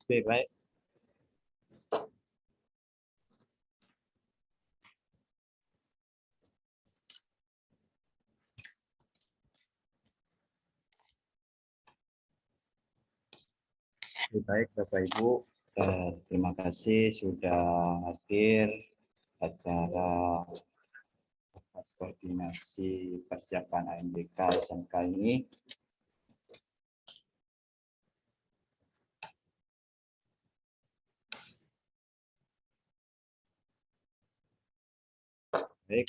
Oke, baik. Oke, baik, Bapak Ibu. Terima kasih sudah hadir acara koordinasi persiapan AMDK SMK ini. Baik.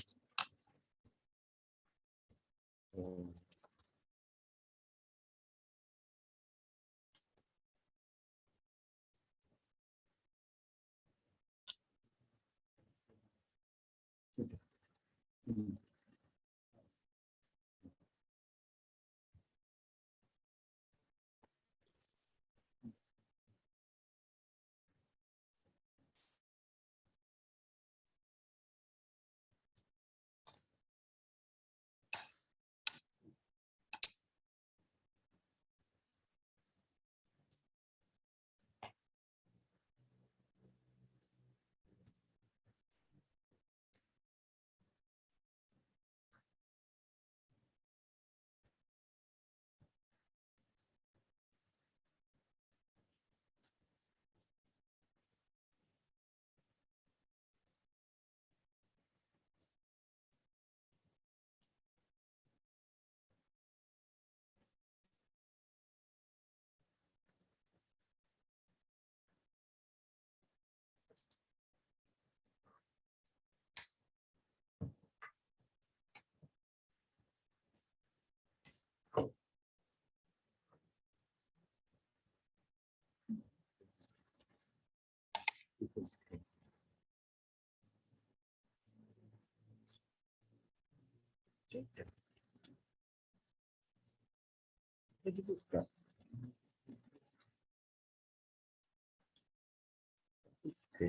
Dibuka. Oke.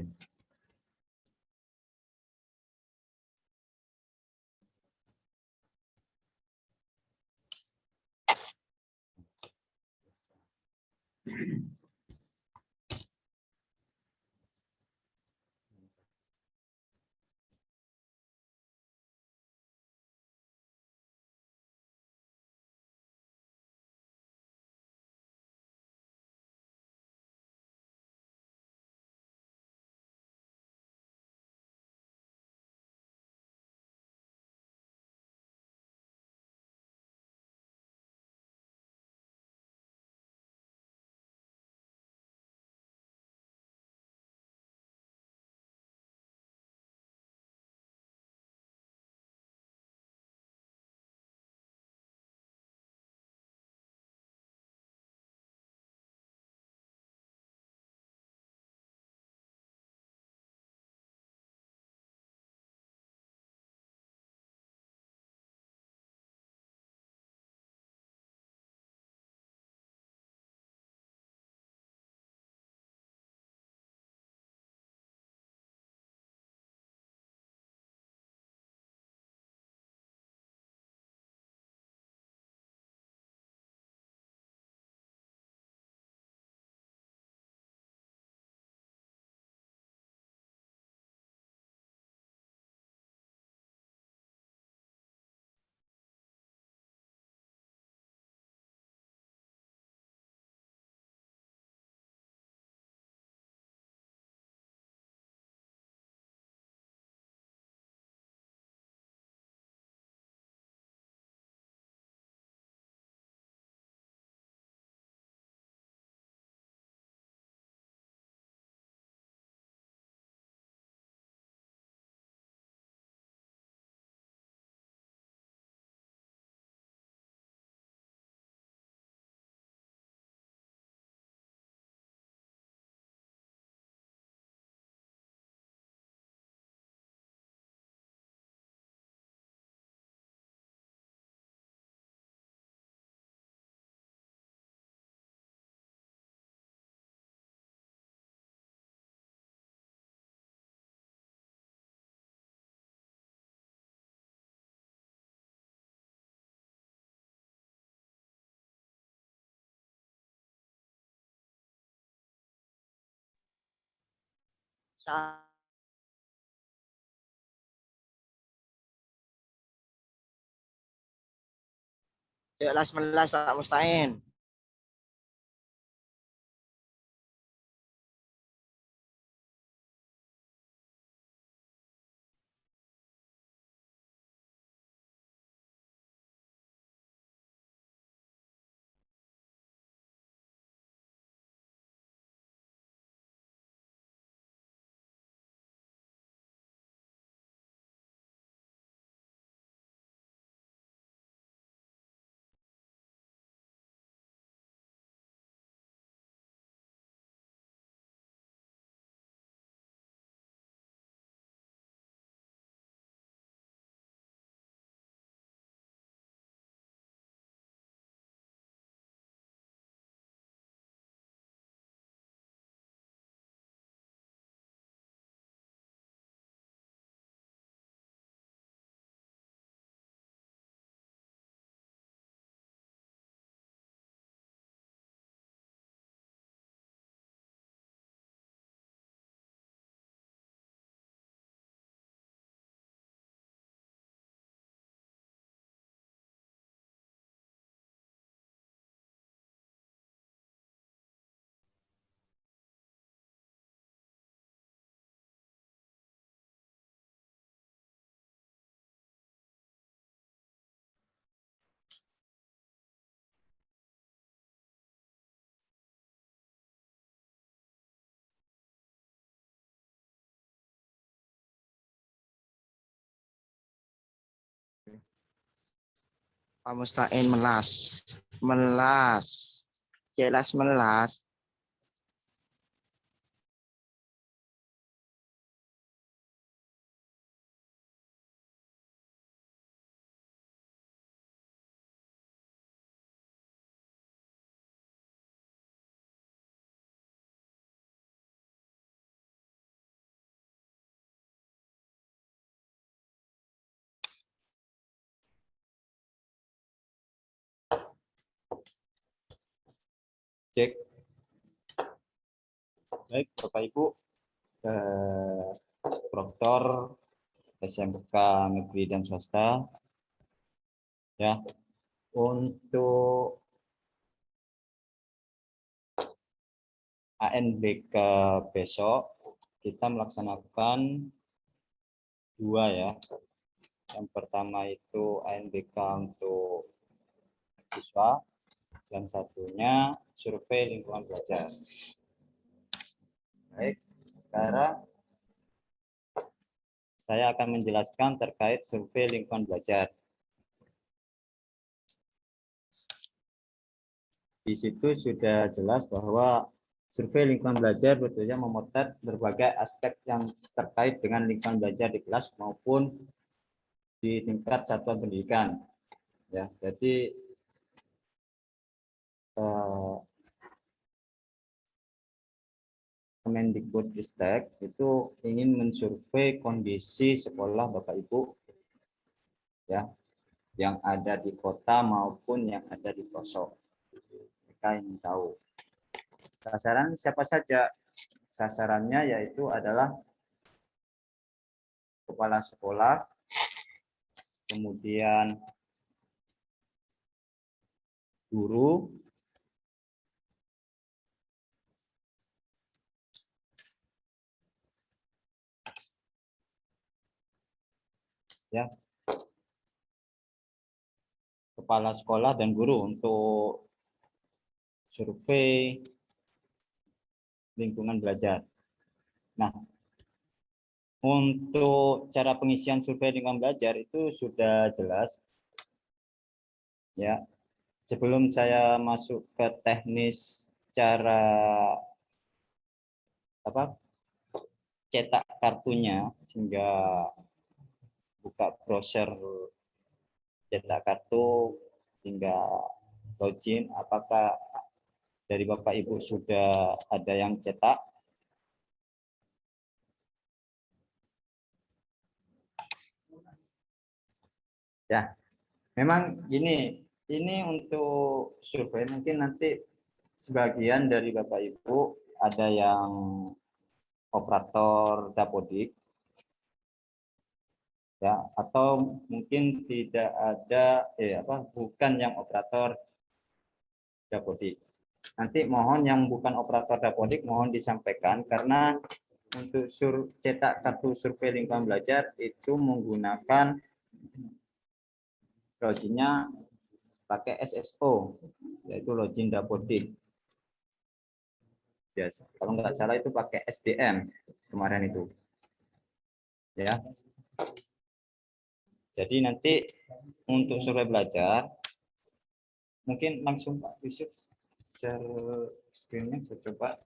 Jelas melas Pak Mustain. Pak Mustain melas. Melas. Jelas melas. Cek. Baik, Bapak Ibu, Prof. SMK Negeri dan Swasta, ya, untuk ANBK besok kita melaksanakan 2 ya. Yang pertama itu ANBK untuk siswa, yang satunya survei lingkungan belajar. Baik, sekarang saya akan menjelaskan terkait survei lingkungan belajar. Di situ sudah jelas bahwa survei lingkungan belajar betulnya memotret berbagai aspek yang terkait dengan lingkungan belajar di kelas maupun di tingkat satuan pendidikan. Ya, jadi Kemendikbudristek itu ingin mensurvei kondisi sekolah Bapak Ibu, ya, yang ada di kota maupun yang ada di pelosok. Mereka ingin tahu sasaran siapa saja. Sasarannya yaitu adalah kepala sekolah, kemudian guru, ya, kepala sekolah dan guru untuk survei lingkungan belajar. Nah, untuk cara pengisian survei lingkungan belajar itu sudah jelas, ya. Sebelum saya masuk ke teknis cara cetak kartunya sehingga buka browser cetak kartu hingga login, apakah dari Bapak Ibu sudah ada yang cetak? Ya, memang gini, ini untuk survei mungkin nanti sebagian dari Bapak Ibu ada yang operator dapodik, ya, atau mungkin tidak ada bukan yang operator dapodik. Nanti mohon yang bukan operator dapodik mohon disampaikan, karena untuk cetak kartu survei lingkungan belajar itu menggunakan loginnya pakai SSO, yaitu login dapodik. Biasa, kalau nggak salah itu pakai SDM kemarin itu, ya. Jadi nanti untuk survei belajar, mungkin langsung Pak Yusuf share screen-nya, saya coba.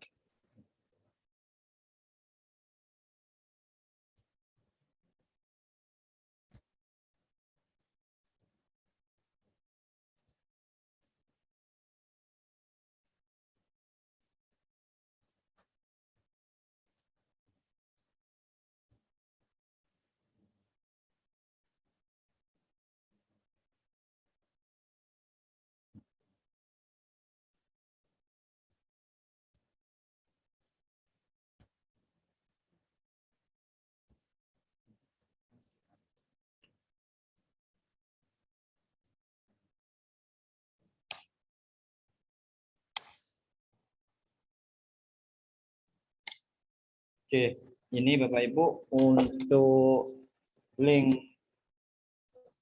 Oke, ini Bapak Ibu untuk link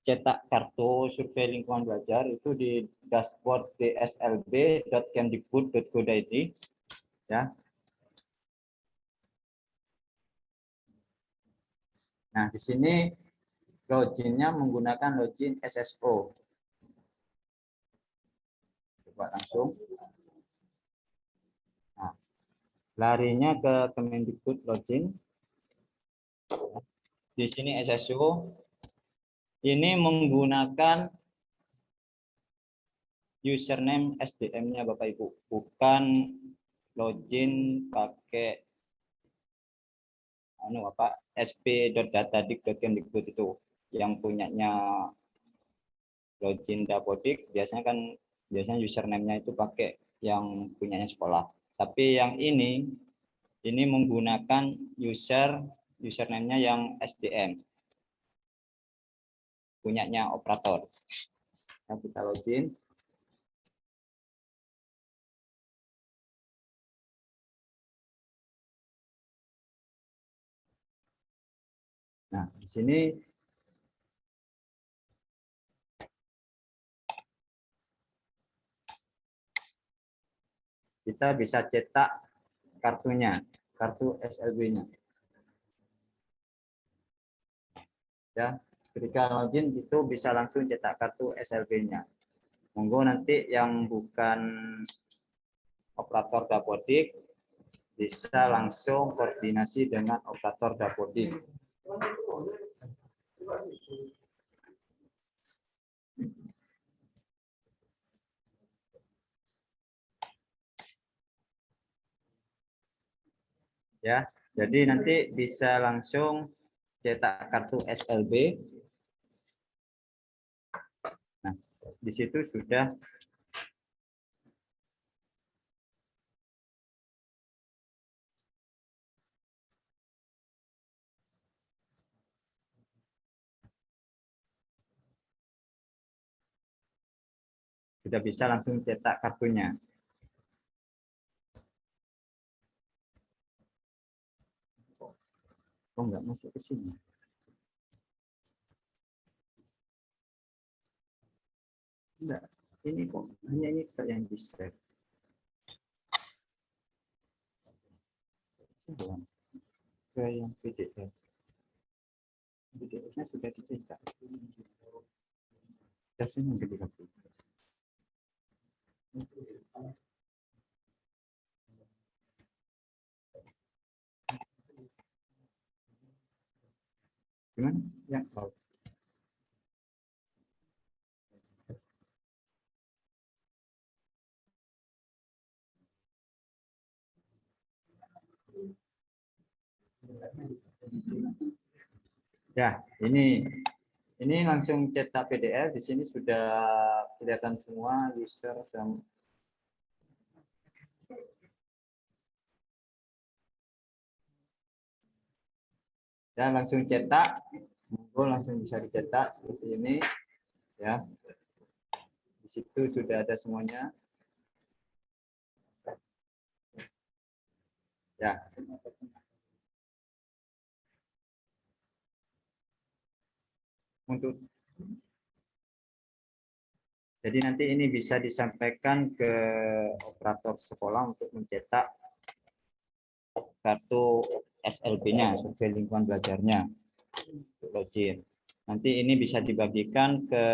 cetak kartu survei lingkungan belajar itu di dashboard dslb.kemdikbud.go.id, ya. Nah, di sini loginnya menggunakan login SSO. Coba langsung. Nah, larinya ke Kemendikbud login. Di sini SSO. Ini menggunakan username SDM-nya Bapak Ibu, bukan login pakai sp.datadik.kemdikbud itu yang punyanya login dapodik. Biasanya username-nya itu pakai yang punyanya sekolah. Tapi yang ini menggunakan username-nya yang SDM, punyanya operator. Nah, kita login. Nah, di sini kita bisa cetak kartunya, kartu SLB-nya. Ya, ketika login itu bisa langsung cetak kartu SLB-nya. Monggo nanti yang bukan operator dapodik bisa langsung koordinasi dengan operator dapodik. Ya, jadi nanti bisa langsung cetak kartu SLB. Nah, di situ sudah bisa langsung cetak kartunya. Oh, nggak masuk ke sini. Enggak, ini kok hanya ini yang bisa. Ke yang PDF. PDF-nya sudah dicetak. Dasarnya gede lagi. Gimana? Ya, oh. Ya, ini langsung cetak PDF. Di sini sudah kelihatan semua user dan Dan langsung cetak, monggo langsung bisa dicetak seperti ini, ya. Di situ sudah ada semuanya. Ya. Untuk jadi nanti ini bisa disampaikan ke operator sekolah untuk mencetak kartu SLB-nya, survei lingkungan belajarnya, untuk login. Nanti ini bisa dibagikan ke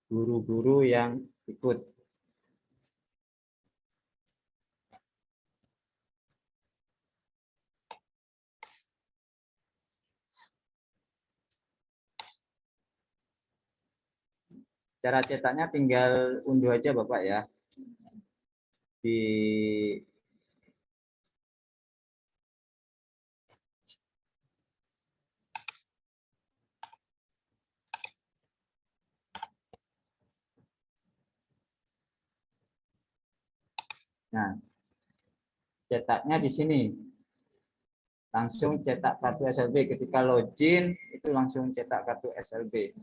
guru-guru yang ikut. Cara cetaknya tinggal unduh aja Bapak ya. Di Nah, cetaknya di sini. Langsung cetak kartu SLB. Ketika login, itu langsung cetak kartu SLB.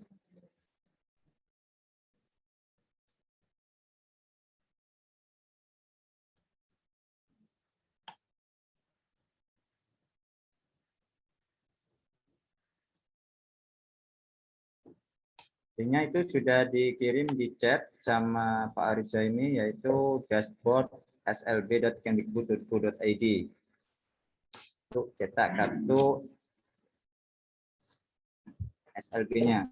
Linknya itu sudah dikirim di chat sama Pak Arisa ini, yaitu dashboard slb.kemdikbud.go.id untuk cetak kartu SLB-nya.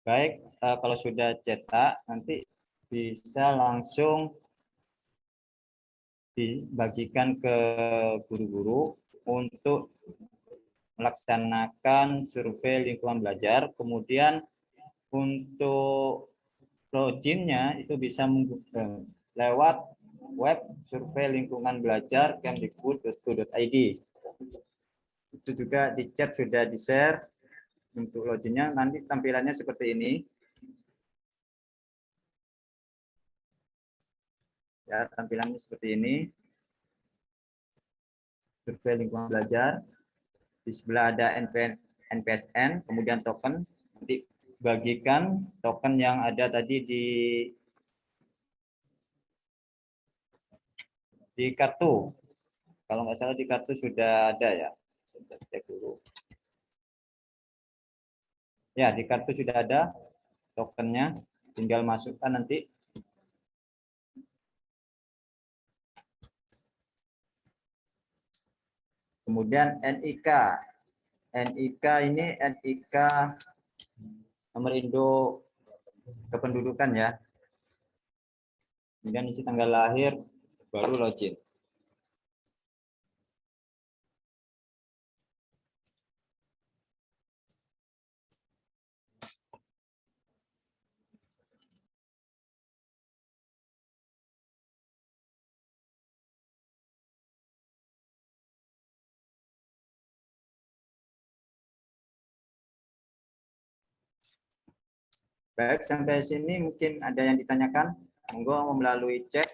Baik, kalau sudah cetak, nanti bisa langsung dibagikan ke guru-guru untuk melaksanakan survei lingkungan belajar. Kemudian untuk loginnya itu bisa lewat web survei lingkungan belajar kemdikbud.go.id. Itu juga di chat sudah di-share untuk loginnya. Nanti tampilannya seperti ini. Ya, tampilannya seperti ini. Survei lingkungan belajar. Di sebelah ada NPSN, kemudian token. Nanti bagikan token yang ada tadi di kartu. Kalau nggak salah di kartu sudah ada ya. Sudah cek dulu. Ya, di kartu sudah ada tokennya. Tinggal masukkan nanti. Kemudian NIK. NIK ini NIK nomor induk kependudukan ya. Kemudian isi tanggal lahir, baru login. Baik, sampai sini mungkin ada yang ditanyakan. Monggo melalui chat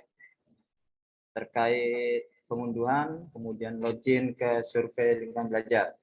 terkait pengunduhan, kemudian login ke survei lingkungan belajar.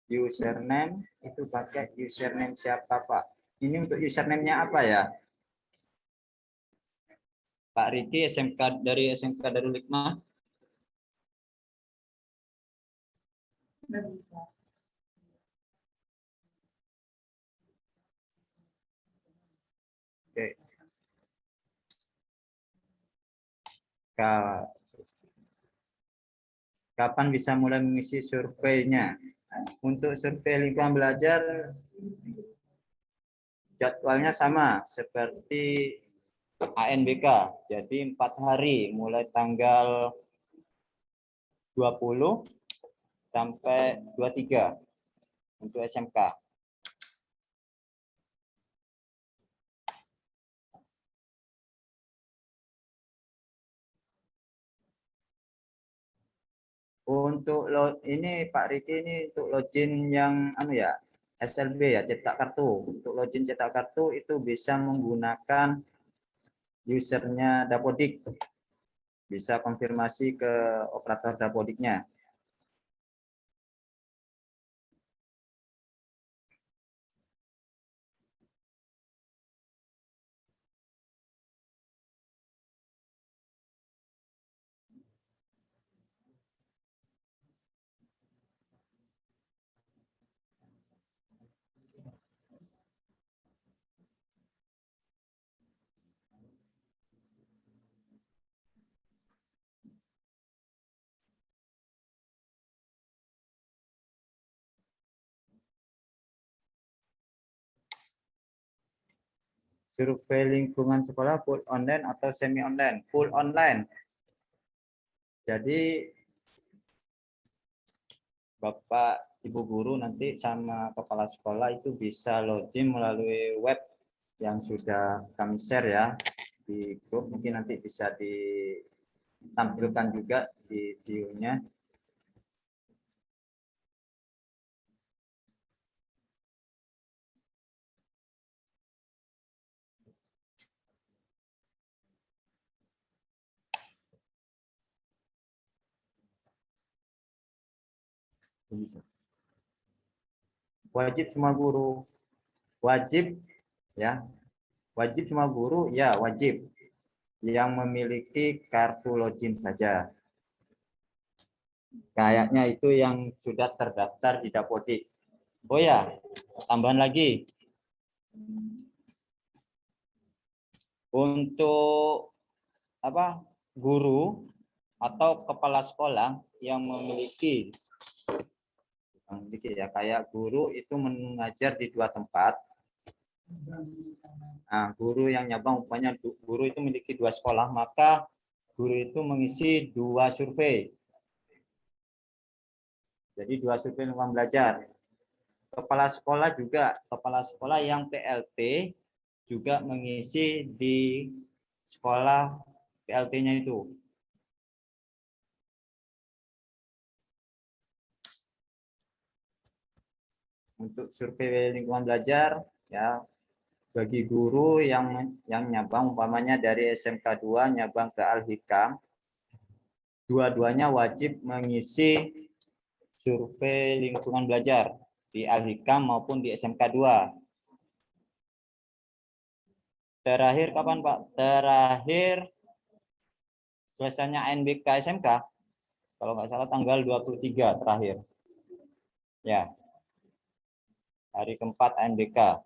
Username itu pakai username siapa, Pak? Ini untuk username-nya apa ya? Pak Riki SMK dari SMK Darul Hikmah. Oke. Kapan bisa mulai mengisi surveinya? Untuk survei lingkungan belajar jadwalnya sama seperti ANBK. Jadi 4 hari mulai tanggal 20 sampai 23 untuk SMK. Untuk ini Pak Riki ini untuk login yang ya SLB ya, cetak kartu. Untuk login cetak kartu itu bisa menggunakan usernya Dapodik. Bisa konfirmasi ke operator Dapodiknya. Survei lingkungan sekolah full online atau semi online? Full online. Jadi Bapak Ibu guru nanti sama kepala sekolah itu bisa login melalui web yang sudah kami share ya di grup. Mungkin nanti bisa ditampilkan juga di videonya. Wajib semua guru, wajib ya, wajib semua guru ya wajib yang memiliki kartu login saja. Kayaknya itu yang sudah terdaftar di Dapodik. Oh ya, tambahan lagi. Untuk guru atau kepala sekolah yang memiliki ya kayak guru itu mengajar di 2 tempat. Nah, guru yang nyabang umpamanya guru itu memiliki 2 sekolah, maka guru itu mengisi 2 survei. Jadi 2 survei lingkungan belajar. Kepala sekolah yang PLT juga mengisi di sekolah PLT-nya itu. Untuk survei lingkungan belajar ya bagi guru yang nyabang umpamanya dari SMK 2 nyabang ke Al-Hikam, dua-duanya wajib mengisi survei lingkungan belajar di Al-Hikam maupun di SMK 2. Terakhir kapan Pak? Terakhir selesainya ANBK SMK kalau nggak salah tanggal 23 terakhir. Ya. Hari keempat ANBK.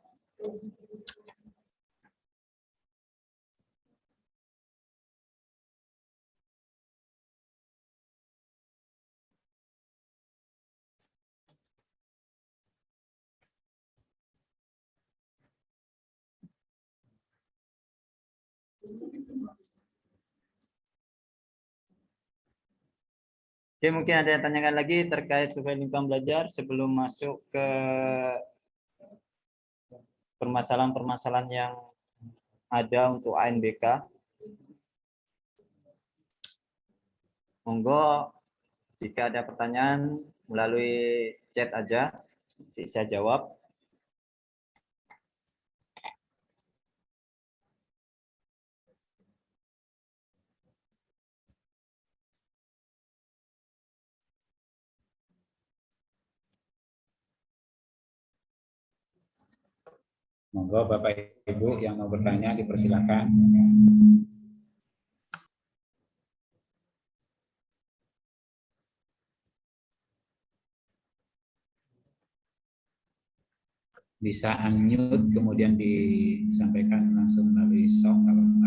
Oke, mungkin ada yang tanyakan lagi terkait survei lingkungan belajar sebelum masuk ke permasalahan-permasalahan yang ada untuk ANBK. Monggo jika ada pertanyaan melalui chat aja, saya jawab. Monggo Bapak Ibu yang mau bertanya dipersilakan. Bisa unmute kemudian disampaikan langsung melalui sound kalau enggak.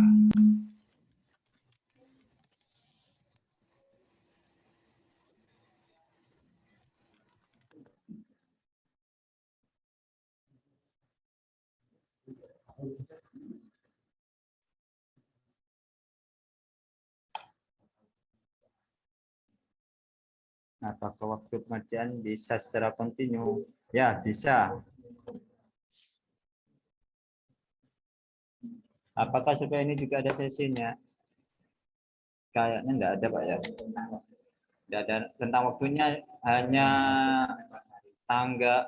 Apakah waktu pengajian bisa secara kontinu? Ya, bisa. Apakah supaya ini juga ada sesinya? Kayaknya enggak ada, Pak ya. Enggak ada. Tentang waktunya hanya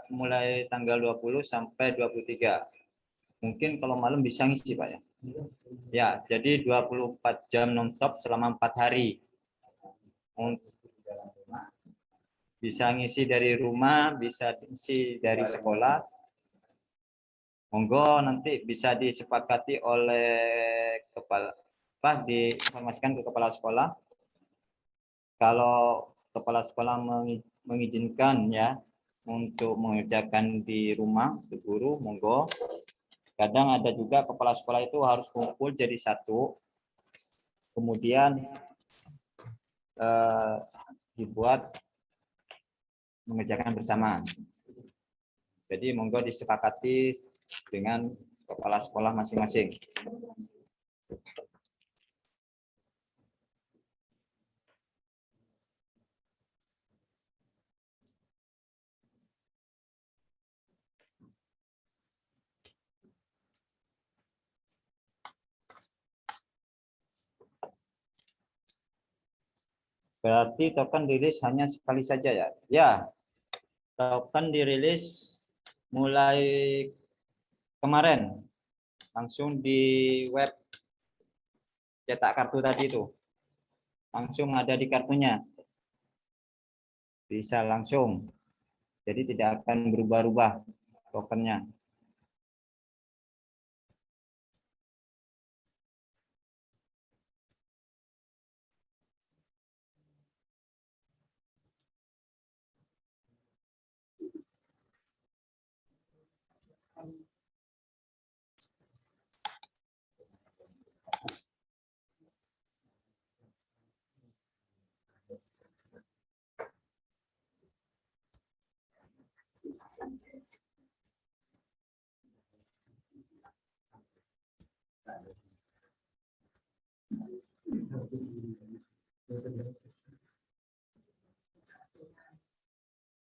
mulai tanggal 20 sampai 23. Mungkin kalau malam bisa ngisi, Pak ya. Ya, jadi 24 jam nonstop selama 4 hari. Bisa ngisi dari rumah, bisa ngisi dari sekolah. Monggo nanti bisa disepakati oleh diinformasikan ke kepala sekolah. Kalau kepala sekolah mengizinkan ya untuk mengerjakan di rumah ke guru, monggo. Kadang ada juga kepala sekolah itu harus kumpul jadi satu, kemudian dibuat mengerjakan bersama. Jadi monggo disepakati dengan kepala sekolah masing-masing. Berarti token dirilis hanya sekali saja ya? Ya, token dirilis mulai kemarin, langsung di web cetak kartu tadi itu. Langsung ada di kartunya. Bisa langsung. Jadi tidak akan berubah-ubah tokennya.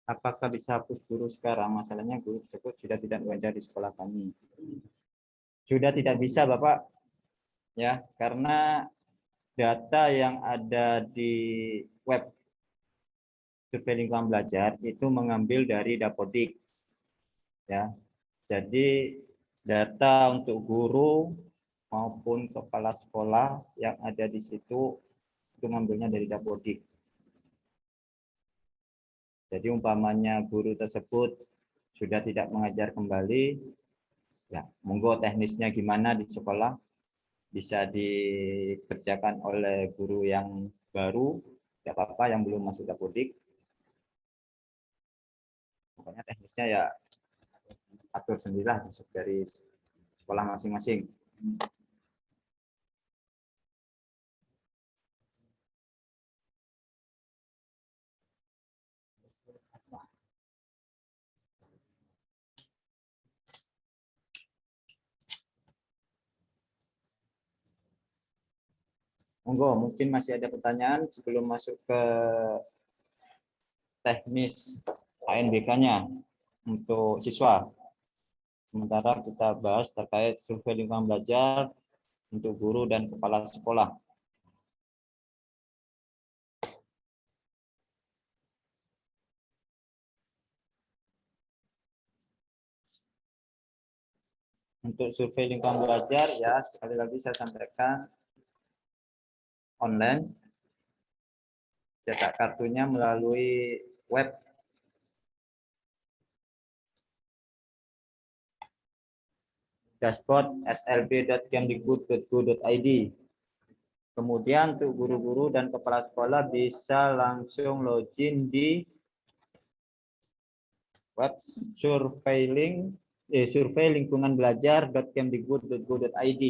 Apakah bisa hapus guru sekarang? Masalahnya guru tersebut sudah tidak mengajar di sekolah kami. Sudah tidak bisa, Bapak. Ya, karena data yang ada di web survei lingkungan belajar itu mengambil dari Dapodik. Ya. Jadi data untuk guru maupun kepala sekolah yang ada di situ itu mengambilnya dari Dapodik. Jadi umpamanya guru tersebut sudah tidak mengajar kembali, ya monggo teknisnya gimana di sekolah bisa dikerjakan oleh guru yang baru, tidak apa-apa yang belum masuk Dapodik. Pokoknya teknisnya ya atur sendirilah dari sekolah masing-masing. Monggo, mungkin masih ada pertanyaan sebelum masuk ke teknis ANBK-nya untuk siswa. Sementara kita bahas terkait survei lingkungan belajar untuk guru dan kepala sekolah. Untuk survei lingkungan belajar, ya sekali lagi saya sampaikan online, cetak kartunya melalui web. dashboard slb.kemdikbud.go.id. Kemudian untuk guru-guru dan kepala sekolah bisa langsung login di web survei lingkungan belajar.kemdikbud.go.id.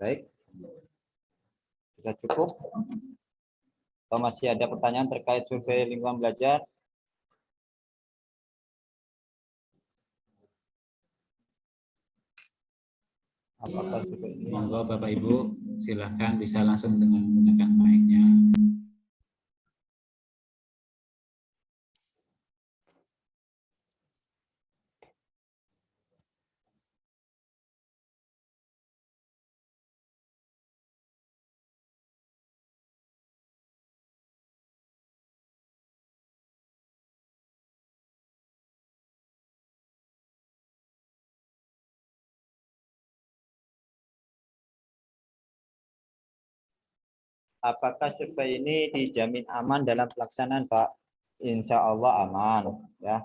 Baik, sudah cukup? Atau masih ada pertanyaan terkait survei lingkungan belajar? Apakah survei ini? Monggo Bapak Ibu, silakan bisa langsung dengan menggunakan mic-nya. Apakah survei ini dijamin aman dalam pelaksanaan, Pak? Insya Allah aman, ya.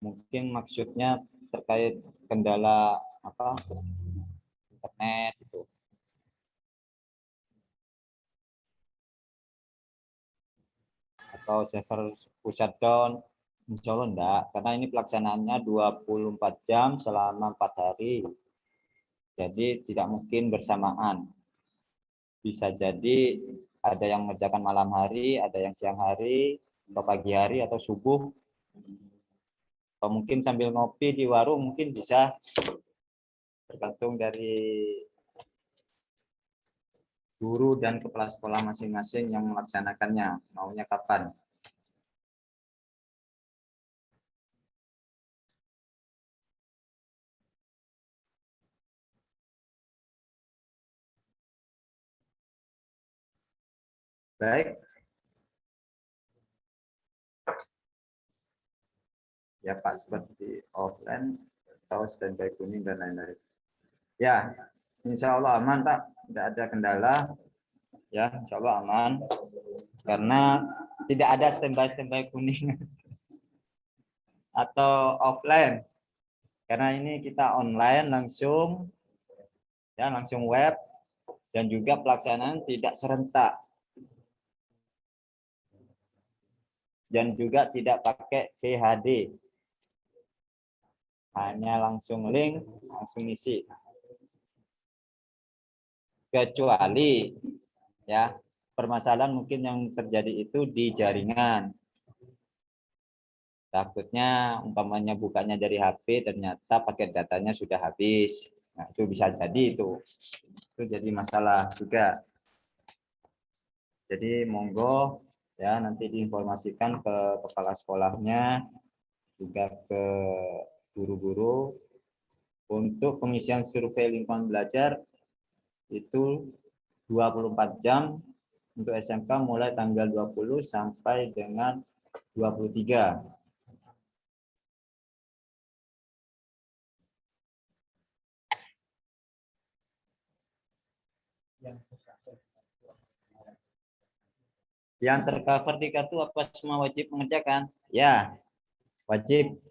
Mungkin maksudnya terkait kendala apa? Internet itu. Atau server pusat down. Insya Allah enggak, karena ini pelaksanaannya 24 jam selama 4 hari. Jadi tidak mungkin bersamaan. Bisa jadi ada yang mengerjakan malam hari, ada yang siang hari, atau pagi hari, atau subuh. Atau mungkin sambil ngopi di warung, mungkin bisa. Tergantung dari guru dan kepala sekolah masing-masing yang melaksanakannya. Maunya kapan? Baik. Ya Pak, seperti offline, atau standby kuning, dan lain-lain. Ya, insya Allah aman Pak. Tidak ada kendala. Ya, insya Allah aman. Karena tidak ada standby kuning atau offline. Karena ini kita online langsung, ya langsung web, dan juga pelaksanaan tidak serentak. Dan juga tidak pakai VHD. Hanya langsung link, langsung isi. Kecuali ya permasalahan mungkin yang terjadi itu di jaringan. Takutnya umpamanya bukanya dari HP ternyata paket datanya sudah habis. Nah, itu bisa jadi itu. Itu jadi masalah juga. Jadi monggo ya nanti diinformasikan ke kepala sekolahnya, juga ke guru-guru untuk pengisian survei lingkungan belajar itu 24 jam untuk SMK mulai tanggal 20 sampai dengan 23. Yang tercover di kartu apa semua wajib mengerjakan? Ya, wajib.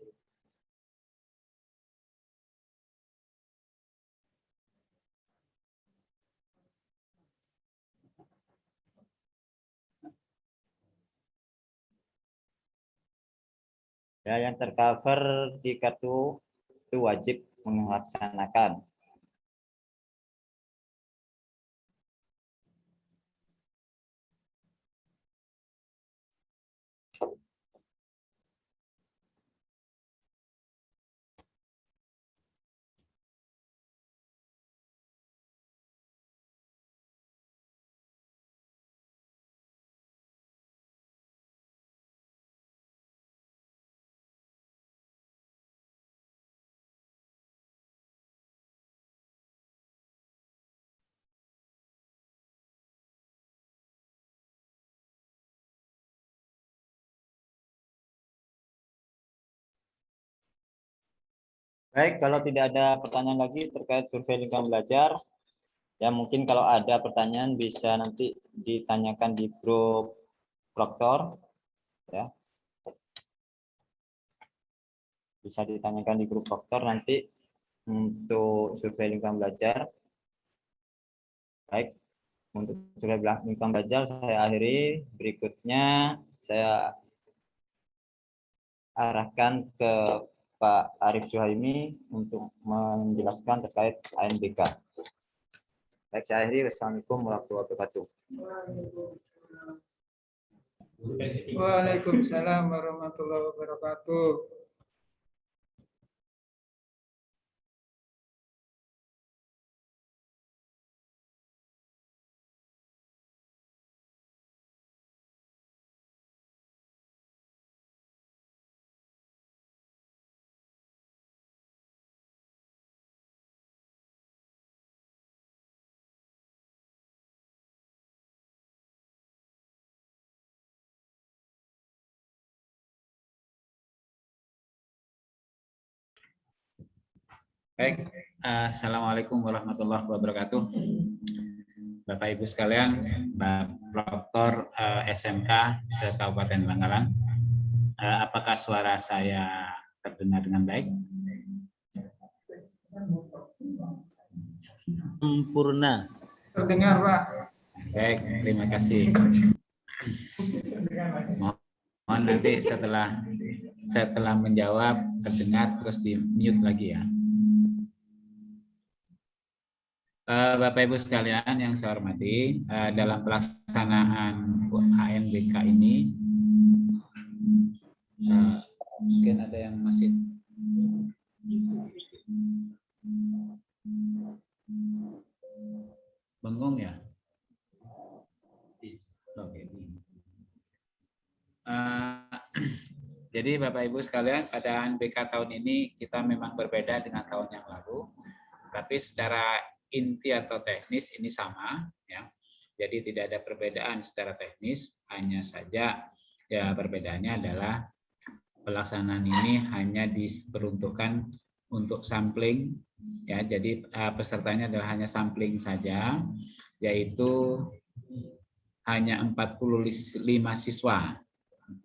Ya, yang tercover di kartu itu wajib melaksanakan. Baik, kalau tidak ada pertanyaan lagi terkait survei lingkungan belajar, ya mungkin kalau ada pertanyaan bisa nanti ditanyakan di grup proktor, ya. Bisa ditanyakan di grup proktor nanti untuk survei lingkungan belajar. Baik, untuk survei lingkungan belajar saya akhiri. Berikutnya saya arahkan ke Pak Arif Suhaimi untuk menjelaskan terkait ANBK. Baik, saya akhiri. Wassalamualaikum warahmatullahi wabarakatuh. Waalaikumsalam warahmatullahi wabarakatuh. Baik, Assalamualaikum warahmatullahi wabarakatuh. Bapak Ibu sekalian, Pak Proktor SMK se-Kabupaten Bangkalan, apakah suara saya terdengar dengan baik? Sempurna. Terdengar, Pak. Baik, terima kasih. Mohon nanti setelah menjawab terdengar terus di mute lagi ya. Bapak Ibu sekalian yang saya hormati, dalam pelaksanaan ANBK ini mungkin ada yang masih bengong ya. Oke. Jadi Bapak Ibu sekalian, pada ANBK tahun ini kita memang berbeda dengan tahun yang lalu, tapi secara inti atau teknis ini sama, ya. Jadi tidak ada perbedaan secara teknis, hanya saja ya perbedaannya adalah pelaksanaan ini hanya diperuntukkan untuk sampling, ya. Jadi pesertanya adalah hanya sampling saja, yaitu hanya 45 siswa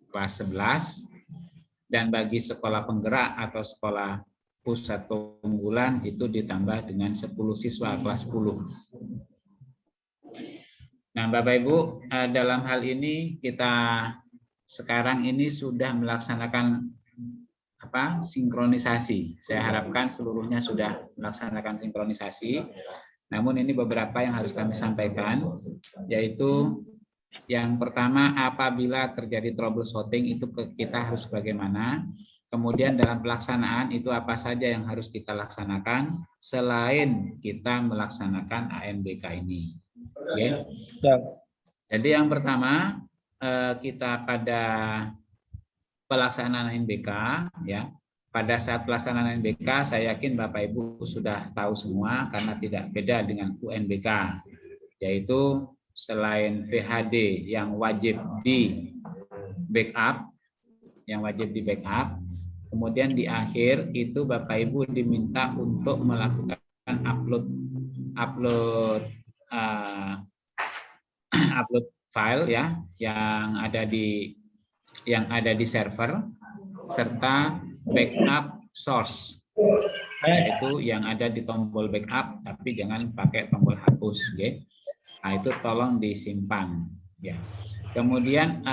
kelas 11, dan bagi sekolah penggerak atau sekolah pusat keunggulan itu ditambah dengan 10 siswa kelas 10. Nah, Bapak Ibu, dalam hal ini kita sekarang ini sudah melaksanakan sinkronisasi. Saya harapkan seluruhnya sudah melaksanakan sinkronisasi. Namun ini beberapa yang harus kami sampaikan, yaitu yang pertama, apabila terjadi troubleshooting itu kita harus bagaimana. Kemudian dalam pelaksanaan itu apa saja yang harus kita laksanakan selain kita melaksanakan ANBK ini. Oke. Jadi yang pertama, kita pada pelaksanaan ANBK, ya. Pada saat pelaksanaan ANBK, saya yakin Bapak Ibu sudah tahu semua karena tidak beda dengan UNBK, yaitu selain VHD yang wajib di backup, kemudian di akhir itu Bapak Ibu diminta untuk melakukan upload file ya yang ada di server serta backup source, yaitu yang ada di tombol backup, tapi jangan pakai tombol hapus, okay? Nah, itu tolong disimpan ya. Kemudian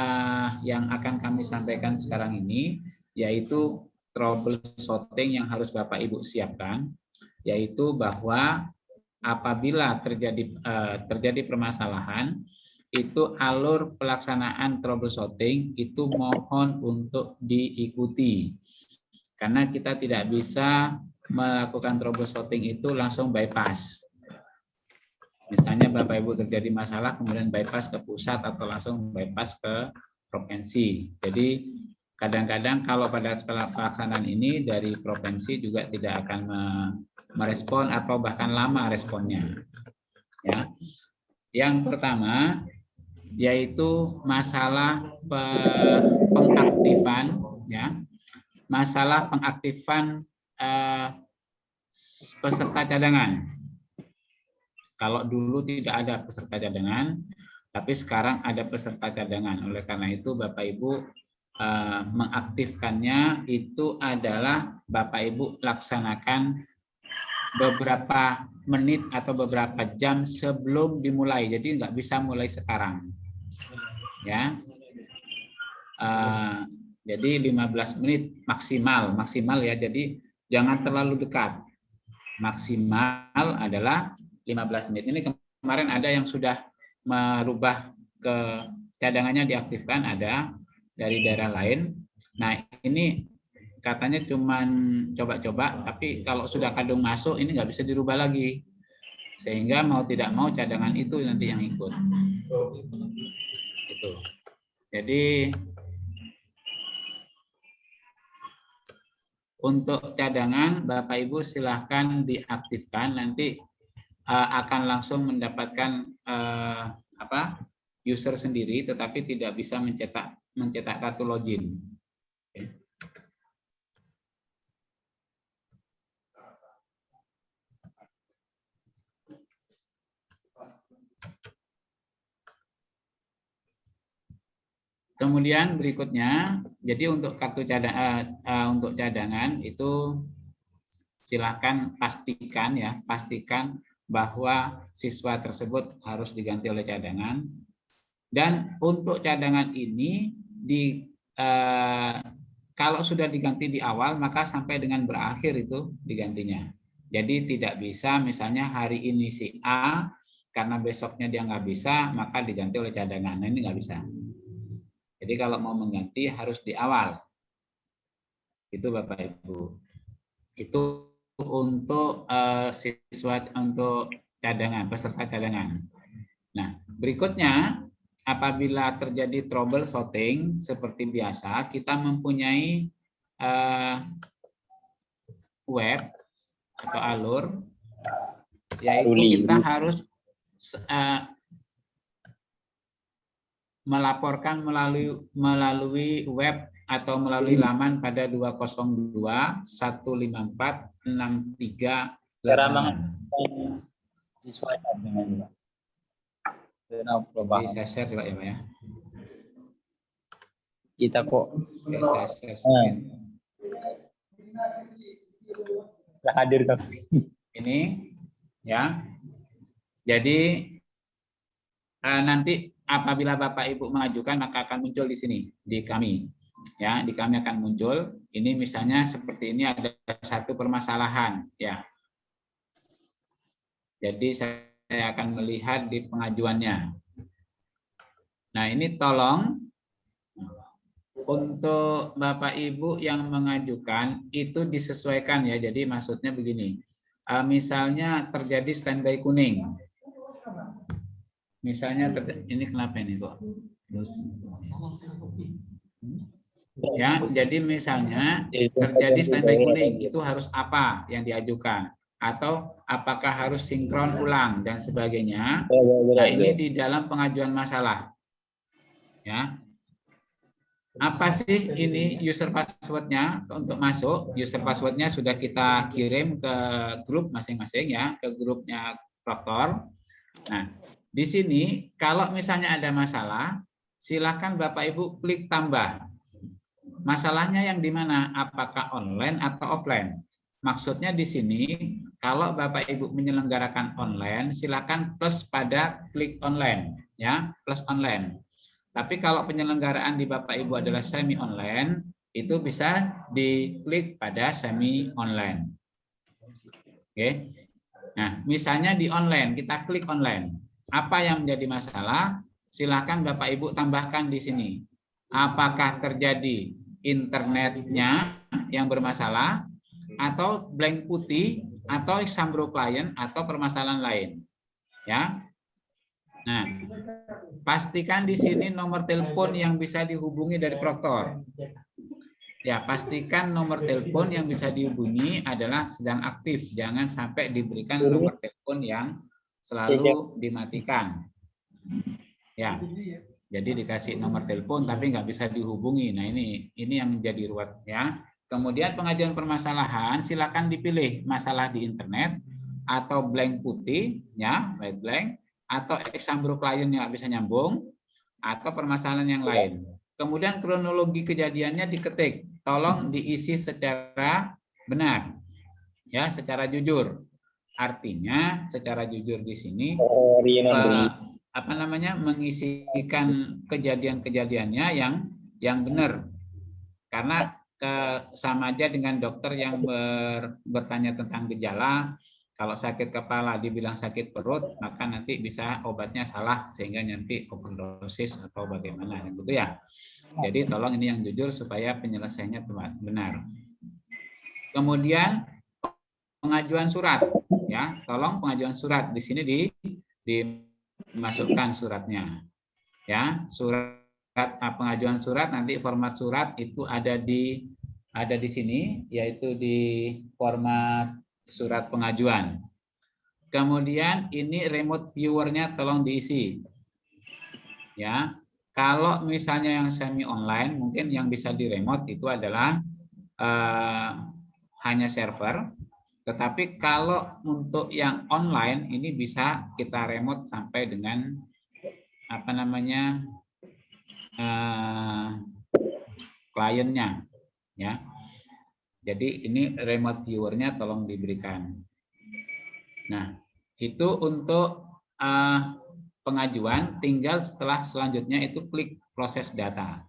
yang akan kami sampaikan sekarang ini yaitu troubleshooting yang harus Bapak Ibu siapkan, yaitu bahwa apabila terjadi permasalahan, itu alur pelaksanaan troubleshooting itu mohon untuk diikuti. Karena kita tidak bisa melakukan troubleshooting itu langsung bypass. Misalnya Bapak Ibu terjadi masalah kemudian bypass ke pusat atau langsung bypass ke provinsi. Jadi kadang-kadang kalau pada pelaksanaan ini dari provinsi juga tidak akan merespon atau bahkan lama responnya. Ya. Yang pertama yaitu masalah pengaktifan, ya. Masalah pengaktifan peserta cadangan. Kalau dulu tidak ada peserta cadangan, tapi sekarang ada peserta cadangan. Oleh karena itu Bapak Ibu mengaktifkannya itu adalah Bapak Ibu laksanakan beberapa menit atau beberapa jam sebelum dimulai. Jadi nggak bisa mulai sekarang. Ya. Jadi 15 menit maksimal ya. Jadi jangan terlalu dekat. Maksimal adalah 15 menit. Ini kemarin ada yang sudah merubah ke cadangannya diaktifkan, ada dari daerah lain. Nah, ini katanya cuman coba-coba, tapi kalau sudah kadung masuk ini nggak bisa dirubah lagi. Sehingga mau tidak mau cadangan itu nanti yang ikut. Itu. Jadi untuk cadangan Bapak Ibu silahkan diaktifkan, nanti akan langsung mendapatkan user sendiri, tetapi tidak bisa mencetak kartu login. Oke. Kemudian berikutnya, jadi untuk kartu cadangan itu silakan pastikan bahwa siswa tersebut harus diganti oleh cadangan. Dan untuk cadangan ini kalau sudah diganti di awal maka sampai dengan berakhir itu digantinya. Jadi tidak bisa misalnya hari ini si A karena besoknya dia nggak bisa maka diganti oleh cadangan. Nah, ini nggak bisa. Jadi kalau mau mengganti harus di awal. Itu Bapak Ibu. Itu untuk siswa untuk cadangan, peserta cadangan. Nah, berikutnya apabila terjadi troubleshooting seperti biasa, kita mempunyai web atau alur, yaitu kita harus melaporkan melalui web atau melalui laman pada 202.154.63. Siswa dengan Bisa share juga ya Pak ya. kita kok hadir ini ya. Jadi nanti apabila Bapak Ibu mengajukan maka akan muncul di sini di kami. Ya, di kami akan muncul. Ini misalnya seperti ini ada satu permasalahan ya. Jadi saya akan melihat di pengajuannya. Nah, ini tolong untuk Bapak Ibu yang mengajukan itu disesuaikan ya. Jadi maksudnya begini. Misalnya terjadi standby kuning. Misalnya ini kenapa ini kok? Ya, jadi misalnya terjadi standby kuning, itu harus apa yang diajukan? Atau apakah harus sinkron ulang dan sebagainya? Nah, ini di dalam pengajuan masalah. Ya. Apa sih ini user password-nya untuk masuk? User password-nya sudah kita kirim ke grup masing-masing ya, ke grupnya Proktor. Nah, di sini kalau misalnya ada masalah, silakan Bapak Ibu klik tambah. Masalahnya yang di mana? Apakah online atau offline? Maksudnya di sini kalau Bapak Ibu menyelenggarakan online, silakan plus pada klik online ya, plus online. Tapi kalau penyelenggaraan di Bapak Ibu adalah semi online, itu bisa diklik pada semi online. Oke. Nah, misalnya di online, kita klik online. Apa yang menjadi masalah? Silakan Bapak Ibu tambahkan di sini. Apakah terjadi internetnya yang bermasalah, atau blank putih, atau example client, atau permasalahan lain. Ya. Nah, pastikan di sini nomor telepon yang bisa dihubungi dari Proktor. Ya, pastikan nomor telepon yang bisa dihubungi adalah sedang aktif. Jangan sampai diberikan nomor telepon yang selalu dimatikan. Ya, jadi dikasih nomor telepon tapi nggak bisa dihubungi. Nah, ini yang menjadi ruwet ya. Kemudian pengajuan permasalahan silakan dipilih masalah di internet atau blank putih, ya, white blank, atau example klien yang nggak bisa nyambung, atau permasalahan yang lain. Kemudian kronologi kejadiannya diketik, tolong diisi secara benar, ya, secara jujur. Artinya secara jujur di sini apa namanya, mengisikan kejadian-kejadiannya yang benar, karena sama aja dengan dokter yang bertanya tentang gejala. Kalau sakit kepala dibilang sakit perut, maka nanti bisa obatnya salah sehingga nanti overdosis atau bagaimana, gitu ya. Jadi tolong ini yang jujur supaya penyelesaiannya benar. Kemudian pengajuan surat, ya, tolong pengajuan surat di sini dimasukkan suratnya, ya, surat pengajuan surat, nanti format surat itu ada di sini, yaitu di format surat pengajuan. Kemudian ini remote viewernya tolong diisi, ya. Kalau misalnya yang semi online, mungkin yang bisa di remote itu adalah hanya server. Tetapi kalau untuk yang online ini bisa kita remote sampai dengan apa namanya, kliennya, ya. Jadi ini remote viewernya tolong diberikan. Nah, itu untuk pengajuan. Tinggal selanjutnya itu klik proses data.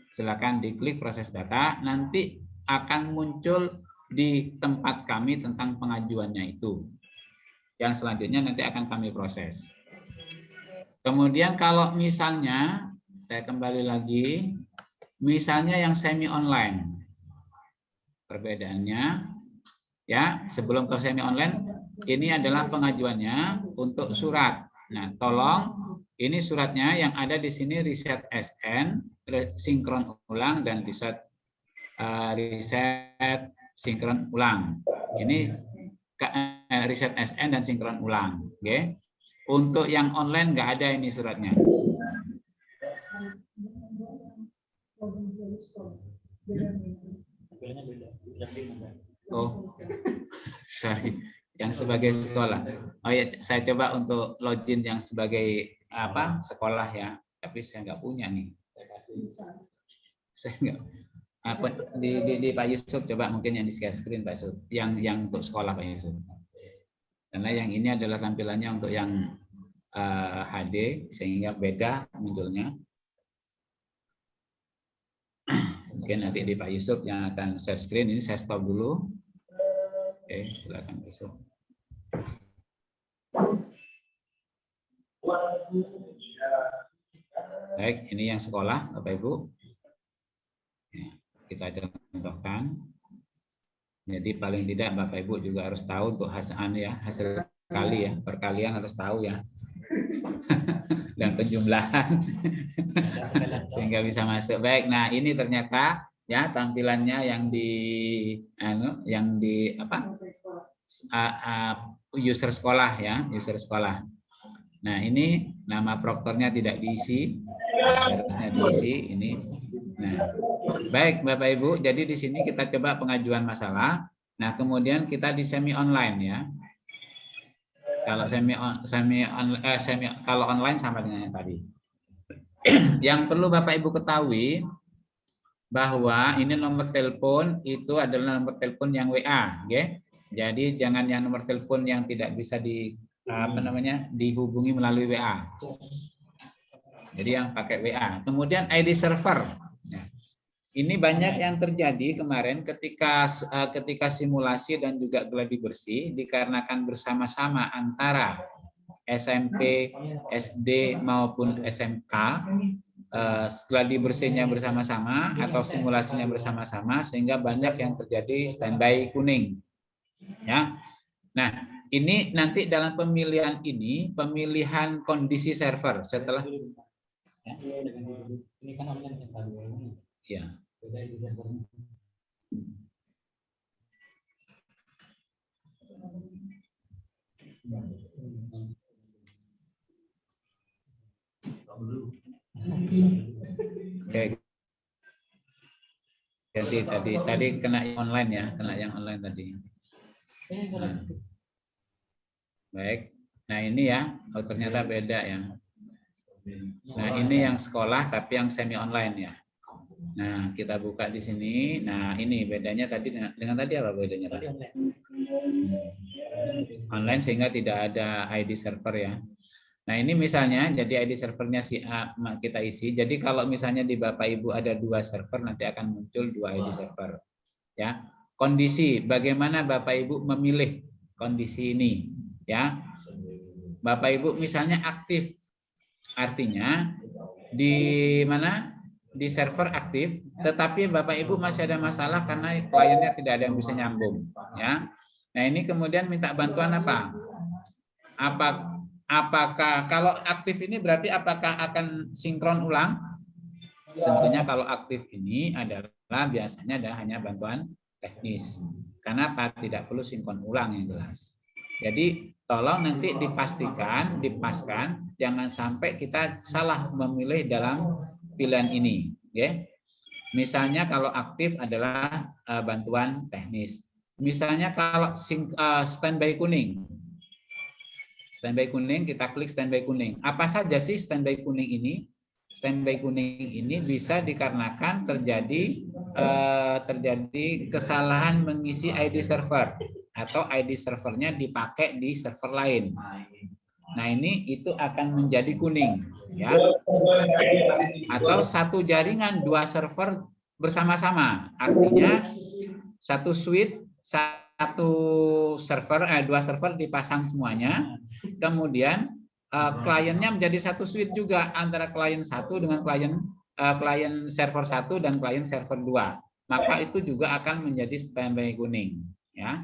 Silakan diklik proses data, nanti akan muncul di tempat kami tentang pengajuannya itu. Yang selanjutnya nanti akan kami proses. Kemudian kalau misalnya, saya kembali lagi, misalnya yang semi online, perbedaannya, ya, sebelum ke semi online, ini adalah pengajuannya untuk surat. Nah, tolong ini suratnya yang ada di sini riset SN, sinkron ulang, dan riset sinkron ulang. Ini riset SN dan sinkron ulang. Oke. Untuk yang online nggak ada ini suratnya. Oh, sorry. Yang sebagai sekolah. Oh ya, saya coba untuk login yang sebagai apa, sekolah ya. Tapi saya nggak punya nih. Saya nggak. Apa, di Pak Yusuf coba mungkin yang di share screen Pak Yusuf. Yang untuk sekolah Pak Yusuf. Karena yang ini adalah tampilannya untuk yang HD sehingga beda munculnya. Mungkin nanti di Pak Yusuf yang akan share screen. Ini saya stop dulu. Oke, silakan Pak Yusuf. Baik, ini yang sekolah Bapak Ibu. Kita contohkan. Jadi paling tidak Bapak Ibu juga harus tahu untuk hasil kali ya, perkalian harus tahu ya. Dan penjumlahan sehingga bisa masuk. Baik, nah ini ternyata ya tampilannya yang di user sekolah ya, user sekolah. Nah, ini nama proktornya tidak diisi, harusnya diisi ini. Nah, baik Bapak Ibu, jadi di sini kita coba pengajuan masalah. Nah, kemudian kita di semi online ya. Kalau kalau online sama dengan yang tadi. Yang perlu Bapak Ibu ketahui bahwa ini nomor telepon itu adalah nomor telepon yang WA, okay? Jadi jangan yang nomor telepon yang tidak bisa dihubungi melalui WA. Jadi yang pakai WA. Kemudian ID server. Ini banyak yang terjadi kemarin ketika simulasi dan juga gladi bersih dikarenakan bersama-sama antara SMP, SD maupun SMK, gladi bersihnya bersama-sama atau simulasinya bersama-sama sehingga banyak yang terjadi standby kuning. Ya. Nah, ini nanti dalam pemilihan ini pemilihan kondisi server setelah ya. Oke. Tadi kena yang online ya, kena yang online tadi. Nah, baik. Nah ini ya, oh ternyata beda ya. Nah ini yang sekolah tapi yang semi online ya. Nah kita buka di sini. Nah ini bedanya tadi dengan tadi apa bedanya Pak? Online sehingga tidak ada ID server ya. Nah ini misalnya jadi ID servernya si A kita isi. Jadi kalau misalnya di Bapak Ibu ada 2 server nanti akan muncul 2 ID server. Ya, kondisi bagaimana Bapak Ibu memilih kondisi ini ya. Bapak Ibu misalnya aktif. Artinya di mana? Di server aktif, tetapi Bapak Ibu masih ada masalah karena kliennya tidak ada yang bisa nyambung ya. Nah, ini kemudian minta bantuan apa? Apakah kalau aktif ini berarti apakah akan sinkron ulang? Tentunya kalau aktif ini adalah biasanya ada hanya bantuan teknis. Karena apa? Tidak perlu sinkron ulang yang jelas. Jadi tolong nanti dipaskan, jangan sampai kita salah memilih dalam pilihan ini. Ya. Misalnya kalau aktif adalah bantuan teknis. Misalnya kalau standby kuning. Standby kuning, kita klik standby kuning. Apa saja sih standby kuning ini? Standby kuning ini bisa dikarenakan terjadi kesalahan mengisi ID server atau ID servernya dipakai di server lain. Nah ini itu akan menjadi kuning, ya. Atau satu jaringan 2 server bersama-sama, artinya satu switch 2 server dipasang semuanya, kemudian kliennya menjadi satu switch juga antara klien 1 dengan klien server 1 dan klien server 2. Maka itu juga akan menjadi standby kuning, ya.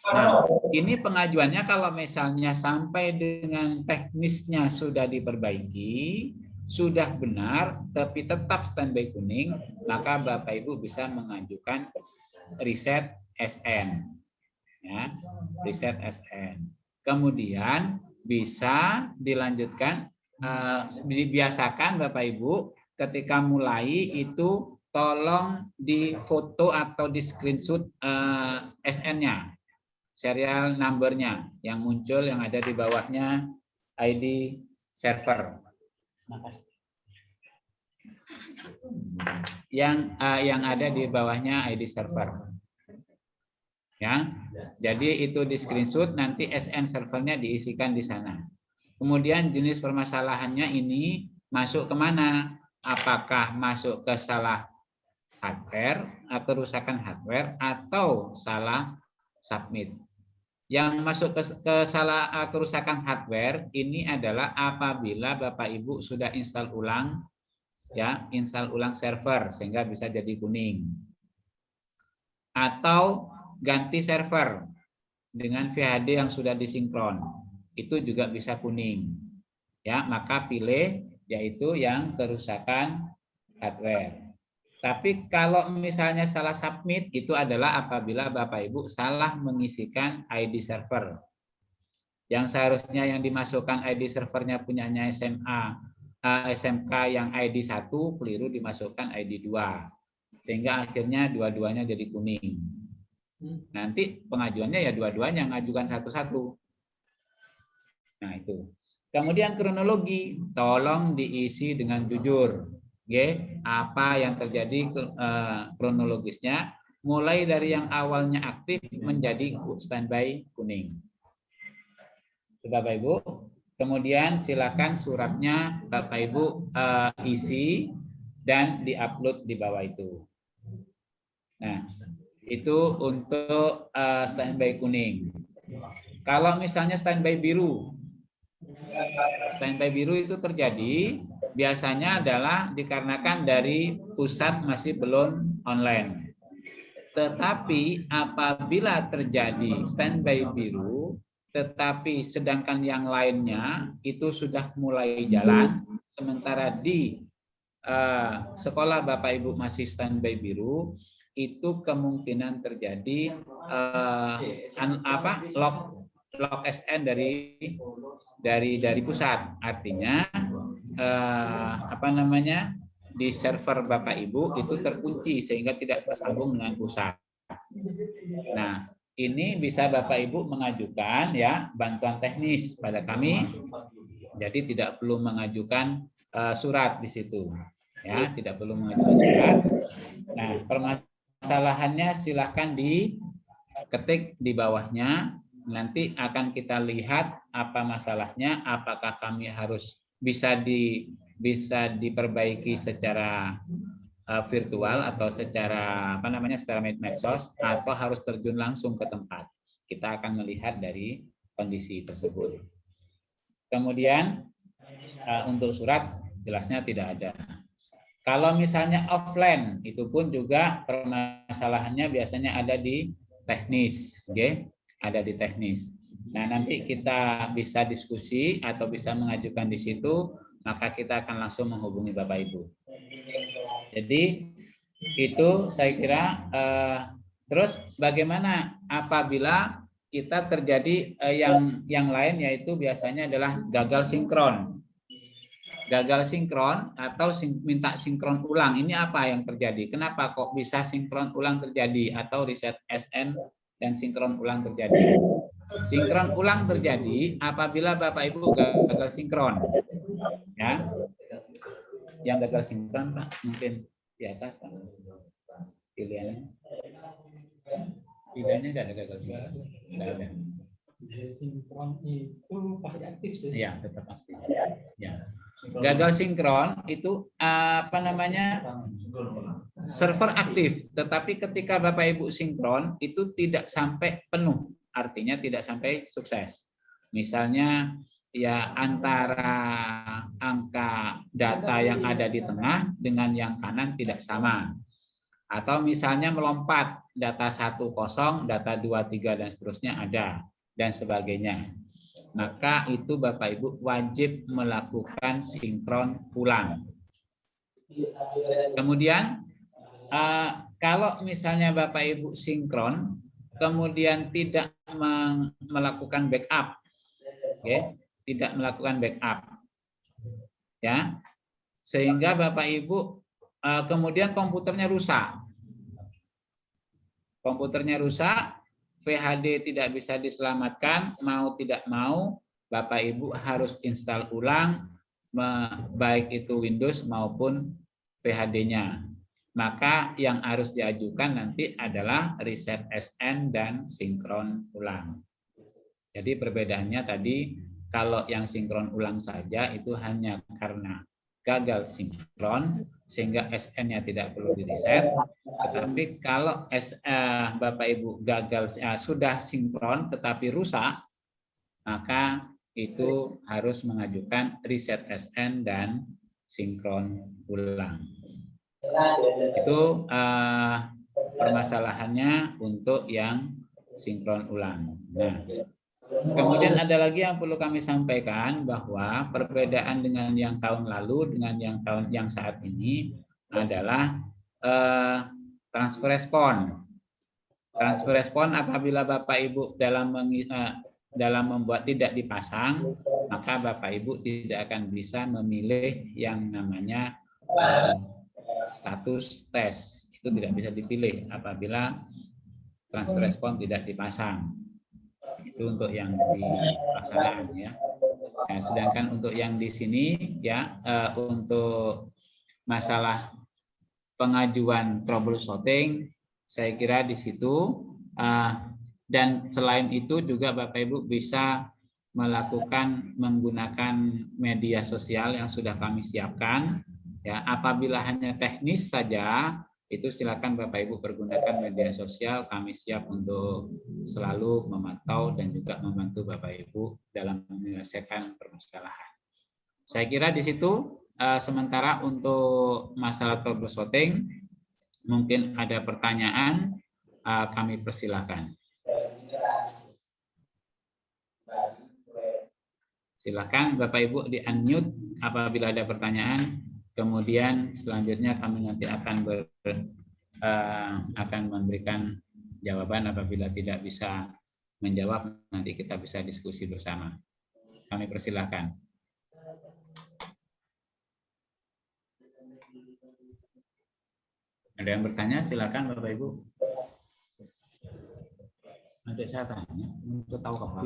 Nah, ini pengajuannya kalau misalnya sampai dengan teknisnya sudah diperbaiki, sudah benar, tapi tetap standby kuning, maka Bapak Ibu bisa mengajukan reset SN, ya, reset SN. Kemudian bisa dilanjutkan, dibiasakan Bapak Ibu ketika mulai itu tolong difoto atau di screenshot SN-nya. Serial number-nya yang muncul yang ada di bawahnya ID server. Yang ada di bawahnya ID server. Ya. Jadi itu di screenshot, nanti SN servernya diisikan di sana. Kemudian jenis permasalahannya ini masuk kemana? Apakah masuk ke salah hardware atau kerusakan hardware atau salah submit. Yang masuk ke salah kerusakan hardware ini adalah apabila Bapak Ibu sudah install ulang, ya, install ulang server sehingga bisa jadi kuning. Atau ganti server dengan VHD yang sudah disinkron, itu juga bisa kuning. Ya, maka pilih yaitu yang kerusakan hardware. Tapi kalau misalnya salah submit itu adalah apabila Bapak Ibu salah mengisikan ID server. Yang seharusnya yang dimasukkan ID servernya punyanya SMK yang ID 1, keliru dimasukkan ID 2. Sehingga akhirnya dua-duanya jadi kuning. Nanti pengajuannya ya dua-duanya ngajukan satu-satu. Nah itu. Kemudian kronologi, tolong diisi dengan jujur. Apa yang terjadi kronologisnya mulai dari yang awalnya aktif menjadi standby kuning. Bapak Ibu, kemudian silakan suratnya Bapak Ibu isi dan diupload di bawah itu. Nah, itu untuk standby kuning. Kalau misalnya standby biru, itu terjadi biasanya adalah dikarenakan dari pusat masih belum online. Tetapi apabila terjadi standby biru, tetapi sedangkan yang lainnya itu sudah mulai jalan, sementara di sekolah Bapak Ibu masih standby biru, itu kemungkinan terjadi lock SN dari pusat. Artinya di server Bapak Ibu itu terkunci sehingga tidak tersambung dengan pusat. Nah, ini bisa Bapak Ibu mengajukan ya bantuan teknis pada kami. Jadi tidak perlu mengajukan surat di situ. Ya, tidak perlu mengajukan surat. Nah, permasalahannya silakan diketik di bawahnya. Nanti akan kita lihat apa masalahnya, apakah kami harus bisa diperbaiki secara virtual atau secara secara medsos, atau harus terjun langsung ke tempat. Kita akan melihat dari kondisi tersebut. Kemudian untuk surat jelasnya tidak ada. Kalau misalnya offline, itu pun juga permasalahannya biasanya ada di teknis, okay? Ada di teknis. Nah, nanti kita bisa diskusi atau bisa mengajukan di situ, maka kita akan langsung menghubungi Bapak Ibu. Jadi itu saya kira. Terus bagaimana apabila kita terjadi yang lain, yaitu biasanya adalah gagal sinkron. Gagal sinkron atau minta sinkron ulang. Ini apa yang terjadi? Kenapa kok bisa sinkron ulang terjadi atau reset SN dan sinkron ulang terjadi? Sinkron ulang terjadi apabila Bapak Ibu gagal sinkron. Ya. Yang gagal sinkron Pak, mungkin di atas Pak. Pilihannya nggak ada gagal sinkron. Nggak ada. Sinkron itu pasti aktif sih. Iya, tetap aktif. Ya. Gagal sinkron itu server aktif, tetapi ketika Bapak Ibu sinkron itu tidak sampai penuh, artinya tidak sampai sukses. Misalnya ya antara angka data yang ada di tengah dengan yang kanan tidak sama. Atau misalnya melompat data 1 kosong, data 2 3 dan seterusnya ada dan sebagainya. Maka itu Bapak Ibu wajib melakukan sinkron ulang. Kemudian kalau misalnya Bapak Ibu sinkron kemudian tidak melakukan backup, okay? Tidak melakukan backup, ya, sehingga Bapak Ibu kemudian komputernya rusak. Komputernya rusak, VHD tidak bisa diselamatkan, mau tidak mau Bapak Ibu harus install ulang, baik itu Windows maupun VHD-nya. Maka yang harus diajukan nanti adalah reset SN dan sinkron ulang. Jadi perbedaannya tadi, kalau yang sinkron ulang saja itu hanya karena gagal sinkron sehingga SN-nya tidak perlu di-reset. Tetapi kalau Bapak Ibu gagal sudah sinkron tetapi rusak, maka itu harus mengajukan reset SN dan sinkron ulang. Itu permasalahannya untuk yang sinkron ulang. Nah, kemudian ada lagi yang perlu kami sampaikan, bahwa perbedaan dengan yang tahun lalu dengan yang saat ini adalah transfer respon. Transfer respon apabila Bapak Ibu dalam membuat tidak dipasang, maka Bapak Ibu tidak akan bisa memilih yang namanya status tes. Itu tidak bisa dipilih apabila transfer respon tidak dipasang. Itu untuk yang di pelaksanaan ya. Nah, sedangkan untuk yang di sini ya untuk masalah pengajuan troubleshooting, saya kira di situ dan selain itu juga Bapak Ibu bisa menggunakan media sosial yang sudah kami siapkan ya. Apabila hanya teknis saja, itu silakan Bapak Ibu pergunakan media sosial, kami siap untuk selalu memantau dan juga membantu Bapak Ibu dalam menyelesaikan permasalahan. Saya kira di situ sementara untuk masalah troubleshooting, mungkin ada pertanyaan, kami persilahkan. Silakan Bapak Ibu di-unmute apabila ada pertanyaan. Kemudian selanjutnya kami nanti akan memberikan jawaban. Apabila tidak bisa menjawab, nanti kita bisa diskusi bersama. Kami persilahkan. Ada yang bertanya, silakan Bapak Ibu. Nanti saya tanya untuk tahu kapan.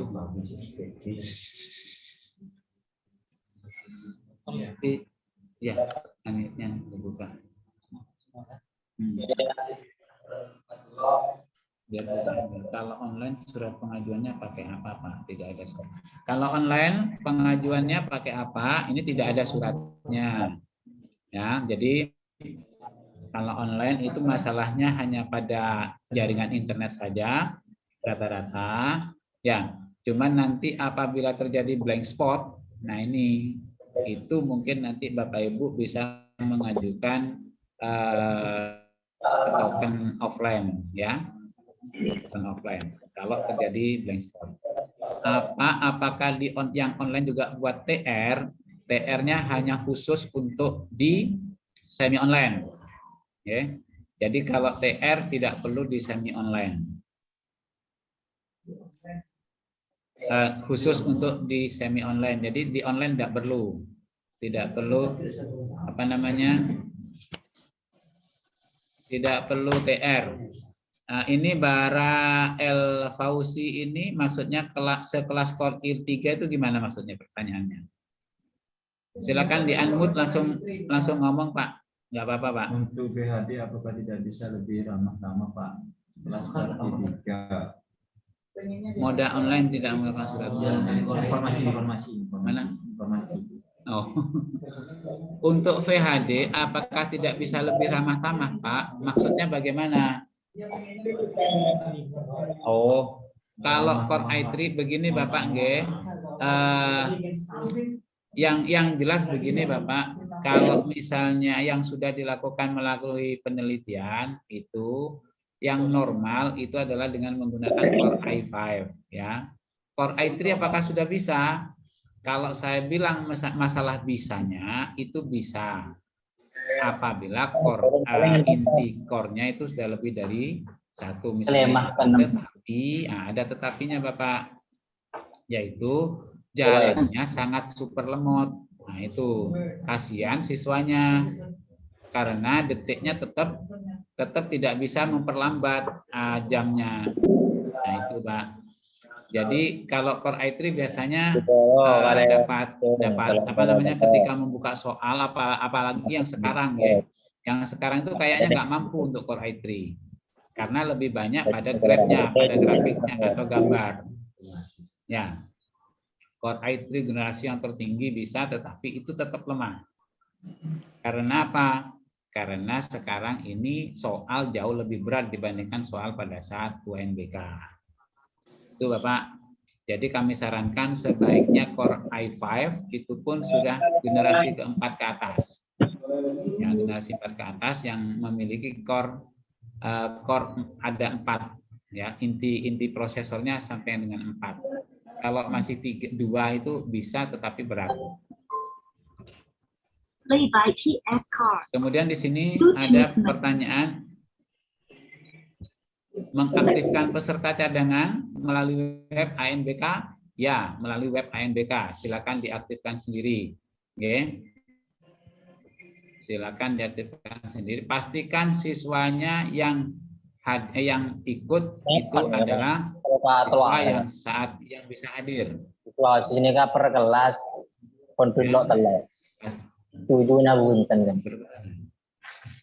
Ya, anehnya dibuka. Biar kalau online surat pengajuannya pakai apa Pak? Tidak ada surat. Kalau online pengajuannya pakai apa? Ini tidak ada suratnya. Ya, jadi kalau online itu masalahnya hanya pada jaringan internet saja rata-rata. Ya, cuman nanti apabila terjadi blank spot, nah ini itu mungkin nanti Bapak Ibu bisa mengajukan token offline ya. Offline kalau terjadi blank spot. Apakah di yang online juga buat TR-nya hanya khusus untuk di semi online. Oke. Jadi kalau TR tidak perlu di semi online. Khusus untuk di semi online. Jadi di online tidak perlu apa namanya? Tidak perlu TR. Nah, ini Bara El Fauzi ini maksudnya sekelas Core I3 itu gimana maksudnya pertanyaannya? Silakan di-unmute langsung ngomong Pak. Nggak apa-apa Pak. Untuk BHD apakah tidak bisa lebih ramah-tamah Pak? Setelah Core I3. Moda online tidak melakukan surat Informasi. Mana? Informasi. Oh. Untuk VHD apakah tidak bisa lebih ramah tamah Pak? Maksudnya bagaimana? Oh, kalau Core i3 begini Bapak G, yang jelas begini Bapak, kalau misalnya yang sudah dilakukan melalui penelitian itu yang normal itu adalah dengan menggunakan Core i5 ya. Core i3 apakah sudah bisa? Kalau saya bilang masalah bisanya itu bisa apabila inti core-nya itu sudah lebih dari 1 misalnya. Tetapi ada tetapinya Bapak, yaitu jalannya sangat super lemot. Nah itu kasihan siswanya karena detiknya tetap tidak bisa memperlambat jamnya. Nah itu Pak. Jadi kalau Core i3 biasanya dapat apa namanya ketika membuka soal apalagi yang sekarang ya. Yang sekarang itu kayaknya nggak mampu untuk Core i3 karena lebih banyak pada grafnya, pada grafiknya atau gambar. Ya. Core i3 generasi yang tertinggi bisa tetapi itu tetap lemah. Karena apa? Karena sekarang ini soal jauh lebih berat dibandingkan soal pada saat UNBK. Itu Bapak. Jadi kami sarankan sebaiknya Core i5 itu pun sudah generasi keempat ke atas. Yang generasi 4 ke atas yang memiliki core ada 4 ya, inti prosesornya sampai dengan 4. Kalau masih 2 itu bisa tetapi berat. Kemudian di sini ada pertanyaan, mengaktifkan peserta cadangan melalui web ANBK? Ya, melalui web ANBK. Silakan diaktifkan sendiri. Oke. Silakan diaktifkan sendiri. Pastikan siswanya yang ikut itu adalah siswa yang bisa hadir. Siswa sini kan per kelas konsulok telok. Tujuhnya bunten kan. Per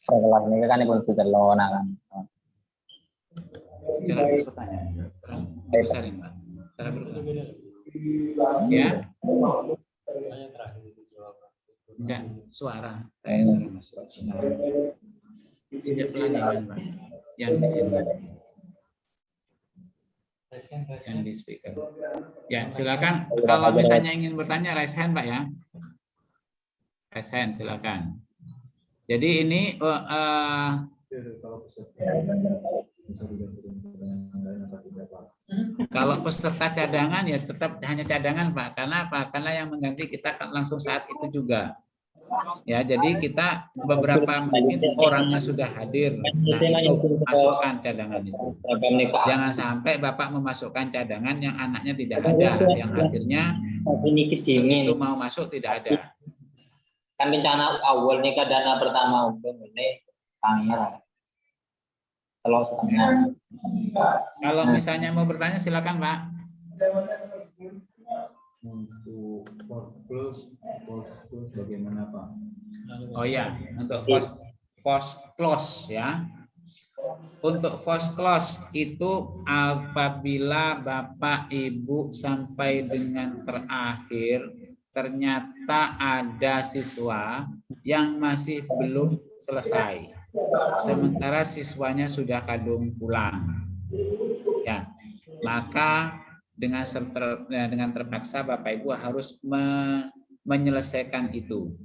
kelas ini kan pun telok kan. Cara bertanya. Besar Mbak. Cara bertanya. Ya. Enggak, suara. Tidak pelan Mbak. Yang di sini. Yang di speaker. Ya, silakan. Kalau misalnya ingin bertanya, raise hand Pak ya. Raise hand, silakan. Jadi ini kalau peserta cadangan ya tetap hanya cadangan Pak. Karena apa? Karena yang mengganti kita langsung saat itu juga. Ya, jadi kita beberapa mungkin orangnya sudah hadir. Nah, itu masukkan cadangan itu. Jangan sampai Bapak memasukkan cadangan yang anaknya tidak ada, yang akhirnya itu mau masuk tidak ada. Kan rencana awal nih ke dana pertama umum ini kamera. telur setengah. Kalau misalnya mau bertanya silakan Pak. Untuk close bagaimana Pak? Oh ya, untuk post close ya. Untuk post close itu apabila Bapak Ibu sampai dengan terakhir ternyata ada siswa yang masih belum selesai. Sementara siswanya sudah kadung pulang. Ya. Maka dengan terpaksa Bapak Ibu harus menyelesaikan itu.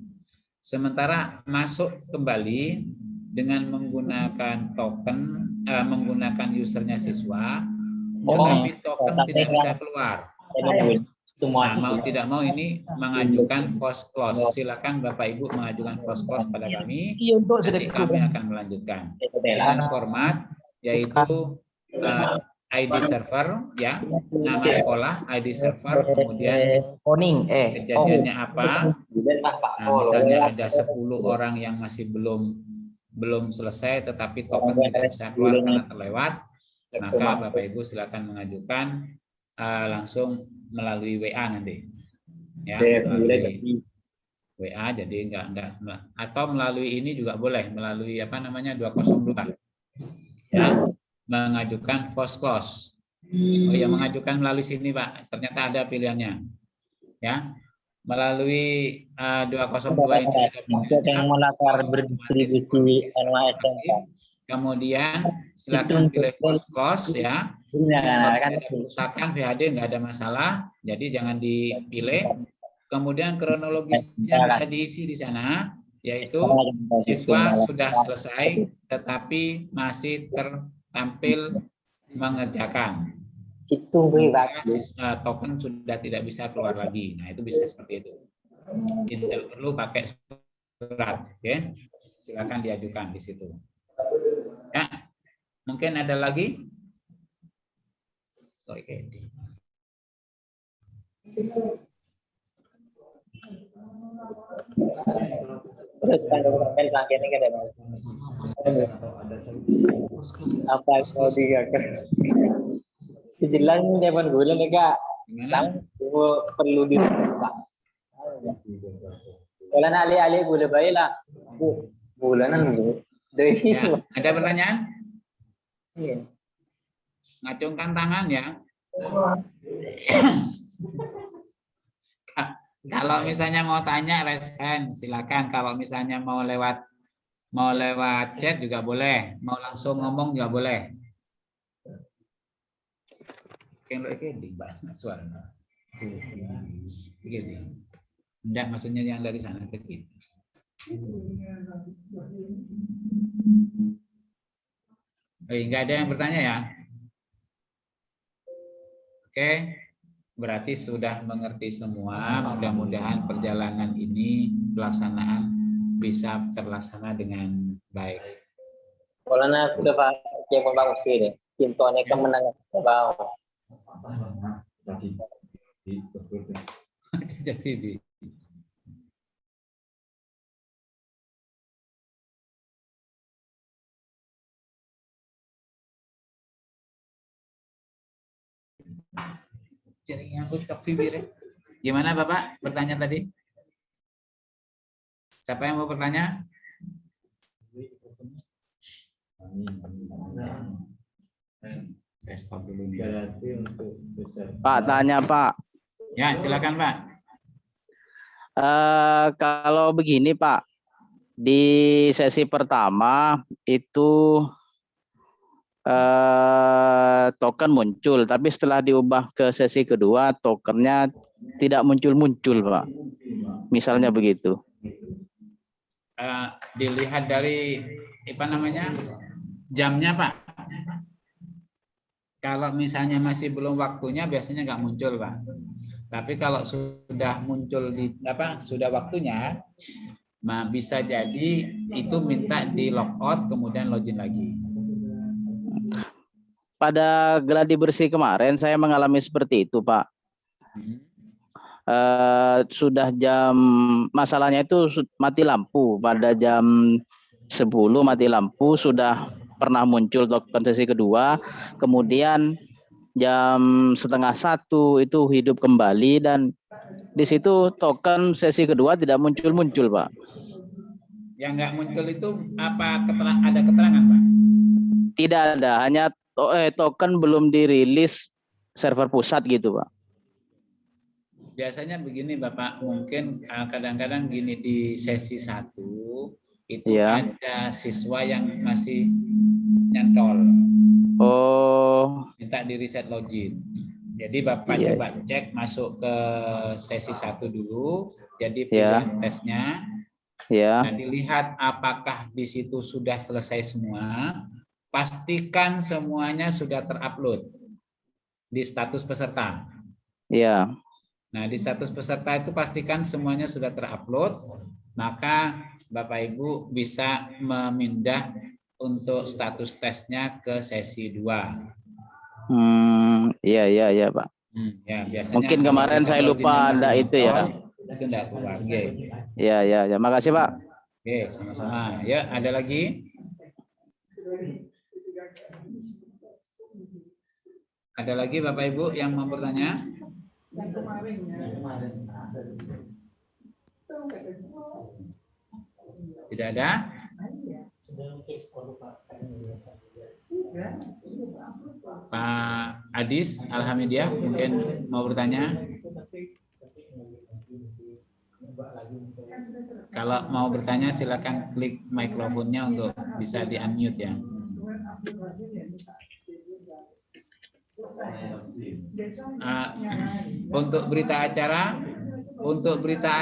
Sementara masuk kembali dengan menggunakan token, menggunakan usernya siswa, tetapi token tidak bisa keluar. Semua Nah, mau tidak mau ini mengajukan post close. Silakan Bapak Ibu mengajukan post close pada kami. Nanti kami akan melanjutkan dengan format yaitu ID server, ya, nama sekolah, ID server, kemudian kejadiannya apa. Nah, misalnya ada 10 orang yang masih belum selesai, tetapi token tidak bisa keluar karena terlewat, maka Bapak Ibu silakan mengajukan langsung melalui WA nanti, ya, melalui WA. Jadi enggak atau melalui ini juga boleh, melalui apa namanya 202, ya, mengajukan post close. Oh ya, mengajukan melalui sini Pak, ternyata ada pilihannya, ya, melalui 202 ini ada yang melatar berdistribusi NYSM. Kemudian silakan pilih post close, ya. Ada kerusakan VHD nggak ada masalah, jadi jangan dipilih. Kemudian kronologisnya bisa diisi di sana, yaitu siswa sudah selesai tetapi masih tertampil mengerjakan. Token sudah tidak bisa keluar lagi. Nah, itu bisa seperti itu. Tidak perlu pakai surat, oke? Silakan diajukan di situ. Ya, mungkin ada lagi? Oke. Apa mau digagal? Sejelas jawaban gue nih Kak. Perlu dibuka. Kalau alih-alih gue lebih lah. Bulanan gue. Ya, ada pertanyaan? Iya. Ngacungkan tangan ya. Kalau misalnya mau tanya raise hand, silakan. Kalau misalnya mau lewat chat juga boleh, mau langsung ngomong juga boleh. Kayak di banget suara. Begini. Enggak, maksudnya yang dari sana begitu. Enggak ada yang bertanya ya? Oke, berarti sudah mengerti semua. Mudah-mudahan perjalanan ini pelaksanaan bisa terlaksana dengan baik. Kalau aku udah pakai bagus sih deh. Pintunya kan menengah ke bawah. Jadi jaring nyangkut ke bibir. Gimana Bapak bertanya tadi? Siapa yang mau bertanya? Saya stop dulu nih. Pak, tanya Pak. Ya, silakan Pak. Kalau begini Pak, di sesi pertama itu token muncul, tapi setelah diubah ke sesi kedua tokennya tidak muncul-muncul Pak. Misalnya begitu. Dilihat dari apa namanya jamnya Pak. Kalau misalnya masih belum waktunya biasanya nggak muncul Pak. Tapi kalau sudah muncul sudah waktunya, bisa jadi itu minta di logout kemudian login lagi. Pada gladi bersih kemarin saya mengalami seperti itu Pak. Sudah masalahnya itu mati lampu pada jam 10 mati lampu, sudah pernah muncul token sesi kedua, kemudian jam 12:30 itu hidup kembali dan di situ token sesi kedua tidak muncul-muncul, Pak. Yang nggak muncul itu apa ada keterangan, Pak? Tidak ada, hanya token belum dirilis server pusat gitu, Pak. Biasanya begini Bapak, mungkin kadang-kadang gini di sesi 1 itu Ya. ada siswa yang masih nyantol. Oh, Minta di reset login. Jadi Bapak iya. coba cek masuk ke sesi 1 dulu, jadi Ya. pilih tesnya. ya. Nah, dilihat apakah di situ sudah selesai semua. Pastikan semuanya sudah terupload di status peserta. Ya. Nah, di status peserta itu pastikan semuanya sudah terupload, maka Bapak Ibu bisa memindah untuk status tesnya ke sesi 2. Iya, Pak. Ya, biasanya Mungkin kemarin saya lupa ada itu ya. Itu enggak keluar. Ya. Makasih, Pak. Oke, sama-sama. Ya, ada lagi? Ada lagi Bapak Ibu yang mau bertanya? Tidak ada? Pak Adis, Alhamdulillah, mungkin mau bertanya? Kalau mau bertanya silakan klik mikrofonnya untuk bisa di-unmute ya. Untuk berita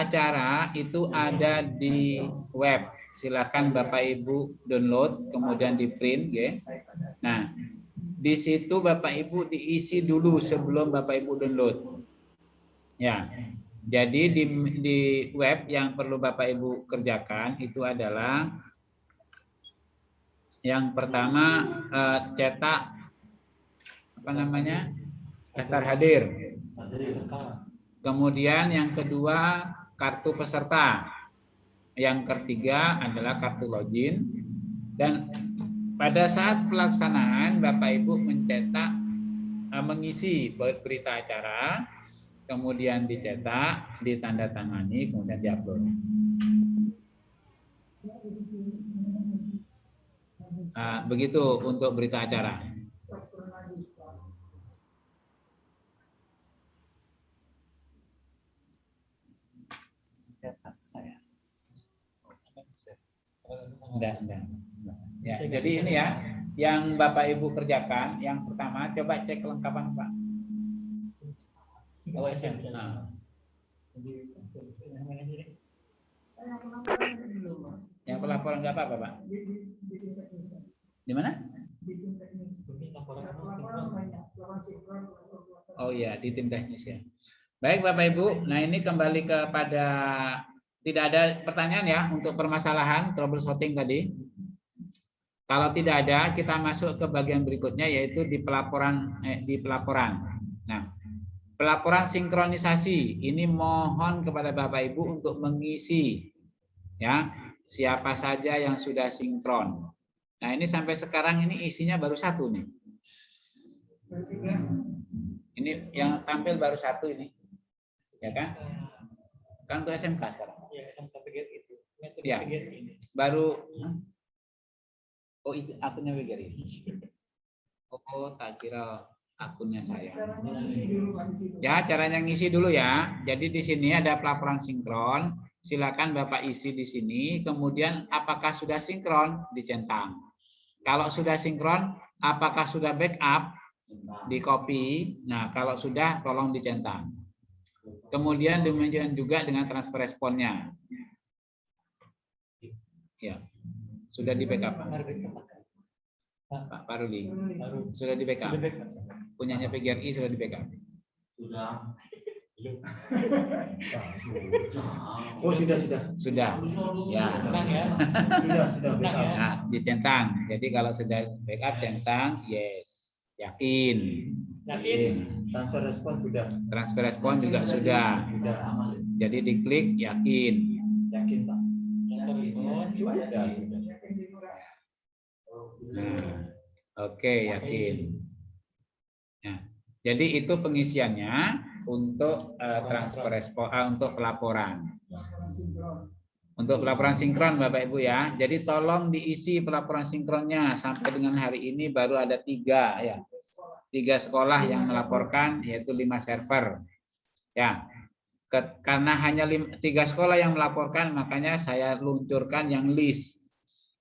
acara itu ada di web. Silakan Bapak Ibu download kemudian di print ya. Nah, di situ Bapak Ibu diisi dulu sebelum Bapak Ibu download. Ya. Jadi di web yang perlu Bapak Ibu kerjakan itu adalah yang pertama cetak daftar hadir. Kemudian yang kedua kartu peserta. Yang ketiga adalah kartu login. Dan pada saat pelaksanaan Bapak Ibu mencetak mengisi berita acara, kemudian dicetak, ditandatangani, kemudian diupload. Begitu untuk berita acara. Enggak. Ya, jadi ini ya, yang Bapak Ibu kerjakan, yang pertama coba cek kelengkapan Pak. OSN. Yang pelaporan nggak apa-apa Pak? Di mana? Oh iya, di tim teknis ya. Baik Bapak Ibu, nah ini kembali kepada tidak ada pertanyaan ya untuk permasalahan troubleshooting tadi. Kalau tidak ada, kita masuk ke bagian berikutnya yaitu di pelaporan. Nah, pelaporan sinkronisasi ini mohon kepada Bapak Ibu untuk mengisi ya siapa saja yang sudah sinkron. Nah ini sampai sekarang ini isinya baru satu nih. Ini yang tampil baru satu ini, ya kan? Kan untuk SMK sekarang. Ya, SMK PGRI itu. Ya, baru. Oh, akunnya PGRI. Oh, tak kira akunnya saya. Ya, caranya ngisi dulu ya. Jadi di sini ada pelaporan sinkron. Silakan Bapak isi di sini. Kemudian apakah sudah sinkron dicentang. Kalau sudah sinkron, apakah sudah backup di copy. Nah, kalau sudah tolong dicentang. Kemudian demikian juga dengan transfer responnya. Ya. Sudah di backup Pak Paruli. Sudah di backup. Punyanya PGRI sudah di backup. Sudah. Oh sudah. Ya. Sudah. Nah, dicentang. Jadi kalau sudah backup centang, yes. Yakin. Transfer respon sudah. Transfer respon juga sudah. Jadi diklik yakin. Yakin Pak. Nah, oke, yakin. Nah, jadi itu pengisiannya untuk untuk pelaporan. Untuk pelaporan sinkron Bapak Ibu ya. Jadi tolong diisi pelaporan sinkronnya sampai dengan hari ini baru ada 3 ya. 3 sekolah yang melaporkan yaitu 5 server. Ya. Karena hanya 3 sekolah yang melaporkan makanya saya luncurkan yang list.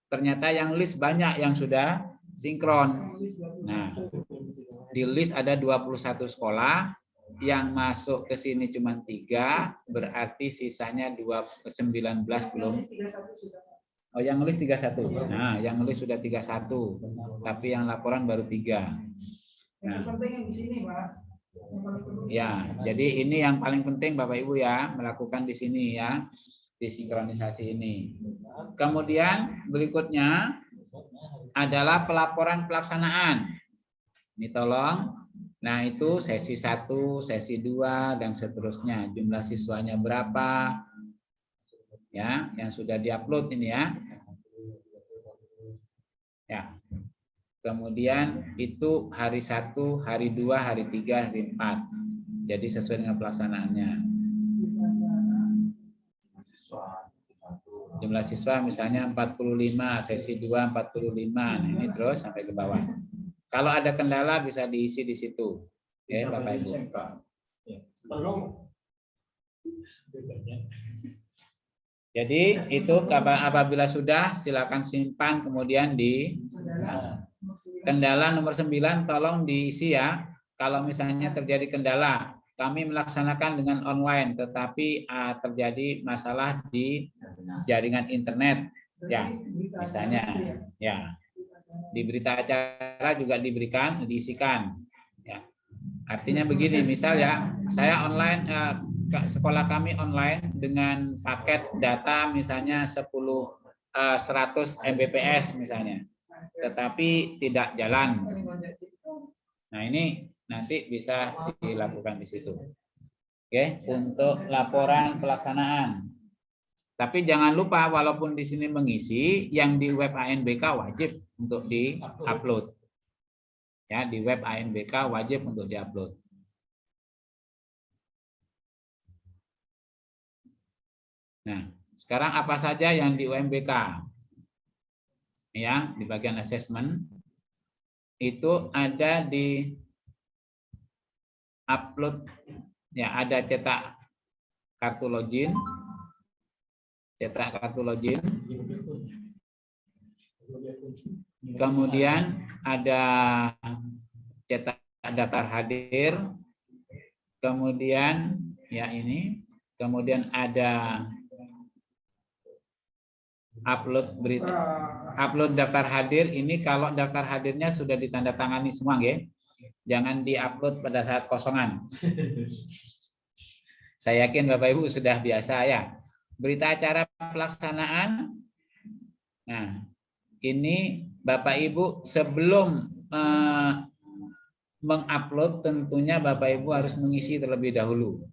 Ternyata yang list banyak yang sudah sinkron. Nah, di list ada 21 sekolah. Yang masuk ke sini cuma 3, berarti sisanya 19 belum. Oh, yang list 31. Nah, yang list sudah 31, tapi yang laporan baru 3. Nah, ya, jadi ini yang paling penting Bapak Ibu ya, melakukan di sini ya, di sinkronisasi ini. Kemudian berikutnya adalah pelaporan pelaksanaan. Ini tolong. Nah, itu sesi 1, sesi 2, dan seterusnya. Jumlah siswanya berapa? Ya, yang sudah diupload ini ya. Ya. Kemudian itu hari 1, hari 2, hari 3, hari 4. Jadi sesuai dengan pelaksanaannya. Jumlah siswa misalnya 45, sesi 2 45. Nah, ini terus sampai ke bawah. Kalau ada kendala bisa diisi di situ. Oke, Bapak Ibu. Jadi itu apabila sudah silakan simpan kemudian di kendala nomor 9 tolong diisi ya. Kalau misalnya terjadi kendala, kami melaksanakan dengan online tetapi terjadi masalah di jaringan internet ya. Misalnya ya. Di berita acara juga diisikan ya. Artinya begini, misal ya, saya online sekolah kami online dengan paket data misalnya 100 Mbps misalnya, tetapi tidak jalan. Nah, ini nanti bisa dilakukan di situ. Oke, untuk laporan pelaksanaan. Tapi jangan lupa walaupun di sini mengisi, yang di web ANBK wajib untuk di-upload. Ya, di web ANBK wajib untuk di-upload. Nah, sekarang apa saja yang di UMBK? Ya, di bagian assessment itu ada di upload ya, ada cetak kartu login. Kemudian ada cetak daftar hadir. Kemudian ya ini, kemudian ada upload berita, upload daftar hadir. Ini kalau daftar hadirnya sudah ditandatangani semua, ya. Jangan diupload pada saat kosongan. Saya yakin Bapak Ibu sudah biasa ya. Berita acara pelaksanaan. Nah, ini Bapak Ibu sebelum mengupload tentunya Bapak Ibu harus mengisi terlebih dahulu.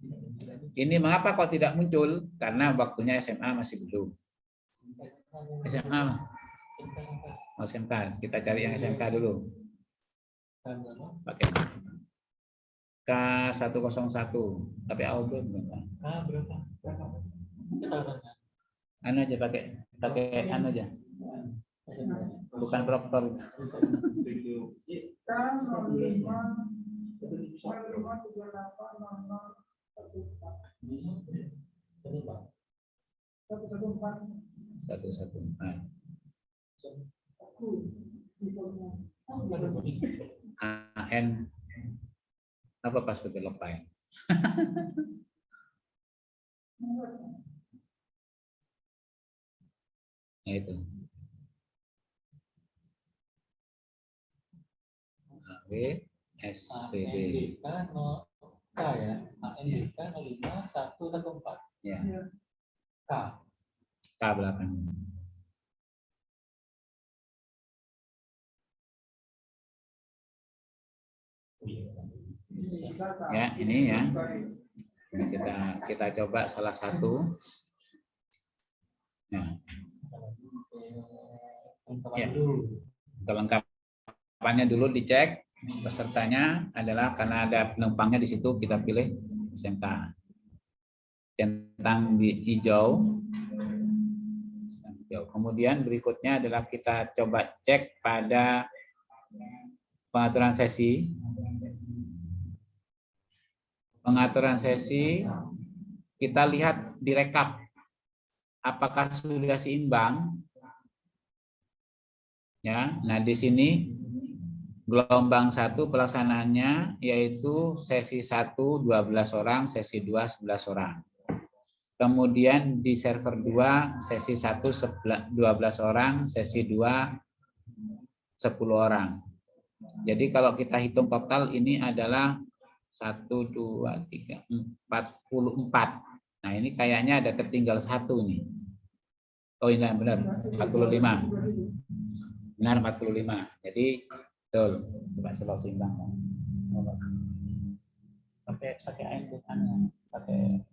Ini mengapa kok tidak muncul? Karena waktunya SMA masih belum. SMA. Oh, SMK. Kita cari yang SMK dulu. Pakai K101. Tapi auto belum. Anu aja pakai anu aja. Bukan proktor. AN apa password login? Nah, itu. AW SPD. K ya. ANBK 05114. Ya. K belakang. Ya, ini ya. Ini kita coba salah satu. Ya. Ya. Kelengkapannya dulu dicek, pesertanya adalah karena ada penumpangnya di situ kita pilih SMK. Centang di hijau. Kemudian berikutnya adalah kita coba cek pada pengaturan sesi. Pengaturan sesi kita lihat di rekap apakah sudah seimbang. Ya, nah di sini gelombang 1 pelaksanaannya yaitu sesi 1 12 orang, sesi 2 11 orang. Kemudian di server 2 sesi 1 12 orang, sesi 2 10 orang. Jadi kalau kita hitung total ini adalah 1 2 3 44. Nah, ini kayaknya ada tertinggal 1 nih. Oh, ini benar 45. Benar 45. Jadi betul. Coba selalu seimbang. Pakai air bukan pakai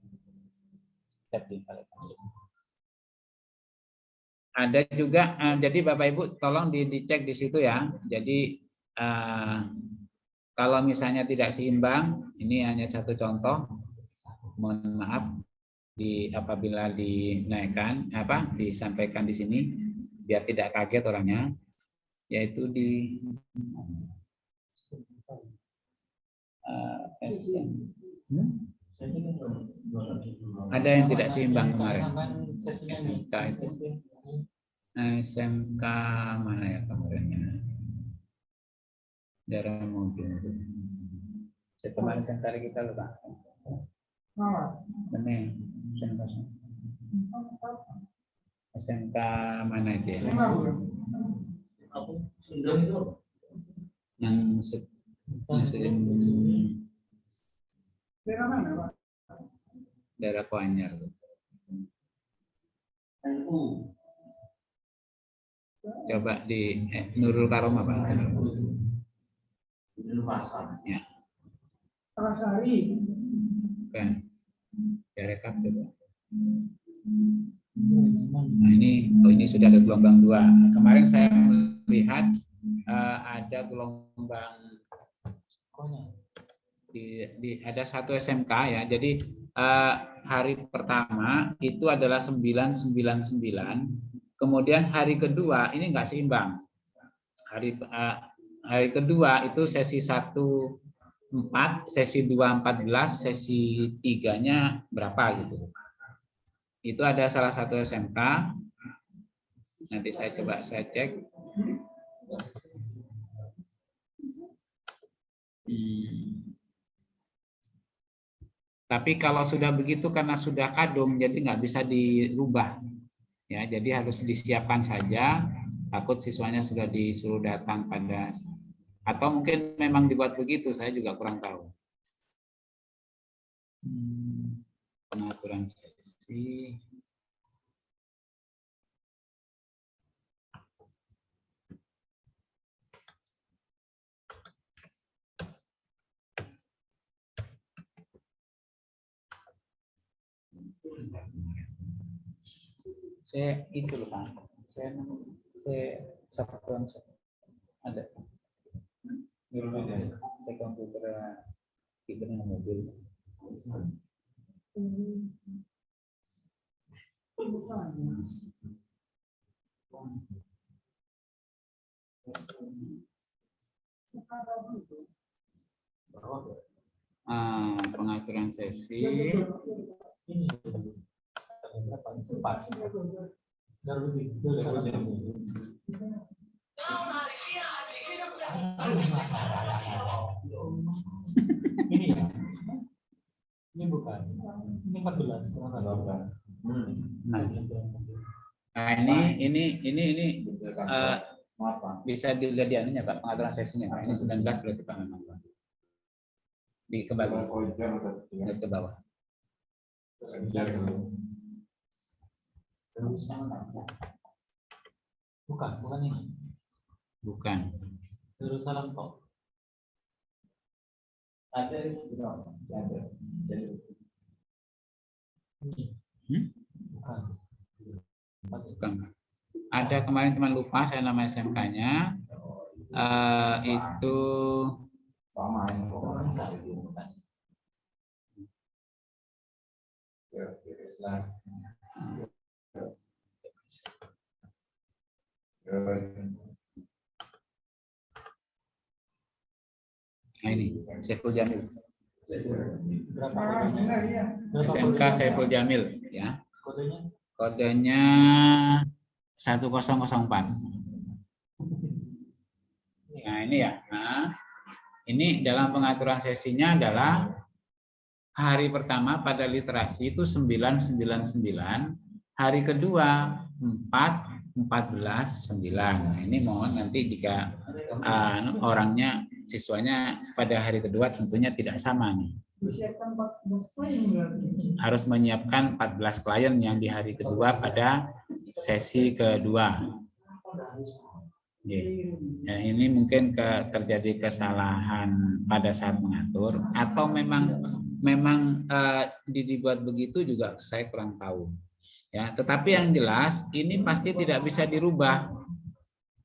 ada juga, jadi Bapak Ibu tolong dicek di situ ya. Jadi kalau misalnya tidak seimbang, ini hanya satu contoh. Mohon maaf apabila dinaikkan disampaikan di sini biar tidak kaget orangnya, yaitu di ada yang tidak seimbang kemarin. SMK itu. SMK mana ya kemarinnya? Daerah mobil. Kemarin SMK kita lupa. Benar. SMK mana itu ya? Yang daerah Koanyar. Coba di Nurul Karomah Pak. Ya. Bukan. Ya, rekap coba. Nah ini sudah ada gelombang 2. Kemarin saya melihat ada gelombang ada 1 SMK ya. Jadi hari pertama itu adalah 999. Kemudian hari kedua ini enggak seimbang. Hari kedua itu sesi 1 4, sesi 2 14, sesi 3-nya berapa gitu. Itu ada salah satu SMK. Nanti saya coba saya cek. Tapi kalau sudah begitu karena sudah kadung jadi nggak bisa dirubah. Ya, jadi harus disiapkan saja. Takut siswanya sudah disuruh datang pada, atau mungkin memang dibuat begitu, saya juga kurang tahu. Pengaturan sesi. Saya itu loh Pak. Saya ada. Saya komputer dengan mobil. Pengaturan sesi. Ini bukan. Ini 14. Nah, ini bisa dilihat di anunya Pak, pengaturan sesinya Pak. Ini 19 berarti Pak memang Pak. Di kembali ke bawah. Bukan ini. Bukan. Salam kok. Ada di seberang. Ada. Bukan. Ada kemarin cuma lupa saya nama SMK-nya. itu nah ini Saiful Jamil. SMK Saiful Jamil ya. Kodenya 1004. Nah, ini ya. Nah, ini dalam pengaturan sesinya adalah hari pertama pada literasi itu 999, hari kedua 4, 14, 9. Nah, ini mohon nanti jika orangnya siswanya pada hari kedua tentunya tidak sama nih. Harus menyiapkan 14 klien yang di hari kedua pada sesi kedua. Ya, ini mungkin terjadi kesalahan pada saat mengatur atau memang dibuat begitu juga saya kurang tahu. Ya, tetapi yang jelas ini pasti tidak bisa dirubah.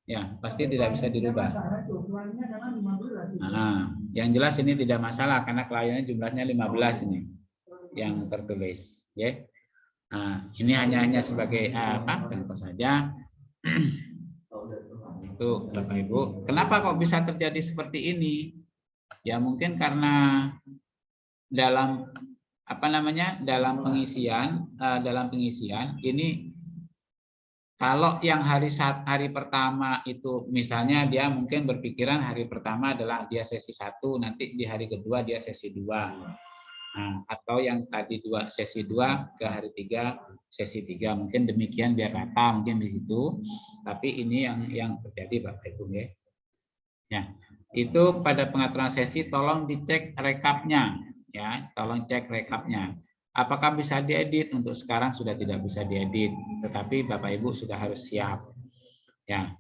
Ya, pasti tidak bisa dirubah. Nah, yang jelas ini tidak masalah karena kliennya jumlahnya 15 ini yang tertulis, ya. Nah, ini hanya sebagai contoh saja. Itu Bapak Ibu. Kenapa kok bisa terjadi seperti ini? Ya mungkin karena dalam dalam pengisian ini kalau yang hari pertama itu misalnya dia mungkin berpikiran hari pertama adalah dia sesi 1, nanti di hari kedua dia sesi 2. Nah, atau yang tadi sesi 2 ke hari 3 sesi 3, mungkin demikian biar rata mungkin di situ. Tapi ini yang terjadi Bapak Ibu ya. Ya, itu pada pengaturan sesi tolong dicek rekapnya ya, tolong cek rekapnya. Apakah bisa diedit? Untuk sekarang sudah tidak bisa diedit, tetapi Bapak Ibu sudah harus siap. Ya.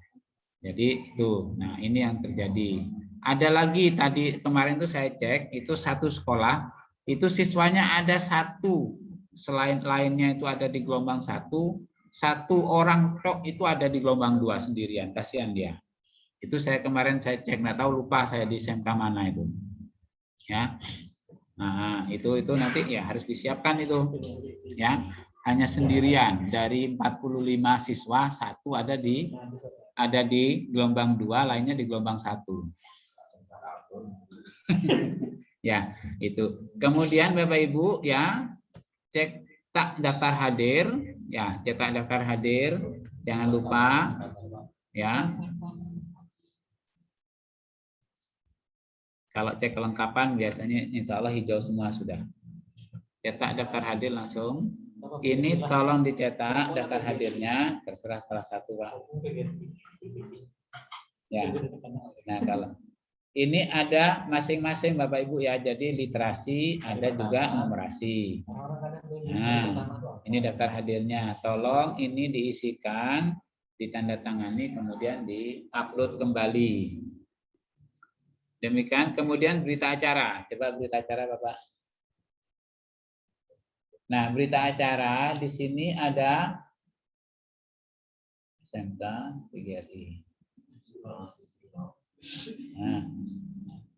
Jadi itu. Nah, ini yang terjadi. Ada lagi tadi kemarin tuh saya cek, itu satu sekolah itu siswanya ada 1, selain lainnya itu ada di gelombang 1 orang tok itu ada di gelombang 2 sendirian, kasihan dia. Itu kemarin saya cek, nggak tahu lupa saya di SMK mana itu. Ya. Nah, itu nanti ya harus disiapkan itu. Ya. Hanya sendirian dari 45 siswa 1 ada di gelombang 2, lainnya di gelombang 1. Ya, itu. Kemudian Bapak Ibu ya, cetak daftar hadir, ya, cetak daftar hadir, jangan lupa ya. Kalau cek kelengkapan biasanya insya Allah hijau semua sudah. Cetak daftar hadir langsung. Ini tolong dicetak daftar hadirnya, terserah salah satu Pak. Ya. Nah, kalau ini ada masing-masing Bapak Ibu ya, jadi literasi ada juga numerasi. Nah, ini daftar hadirnya. Tolong ini diisikan, ditandatangani, kemudian diupload kembali. Demikian, kemudian berita acara. Coba berita acara Bapak. Nah, berita acara di sini ada SMK PGRI. Nah,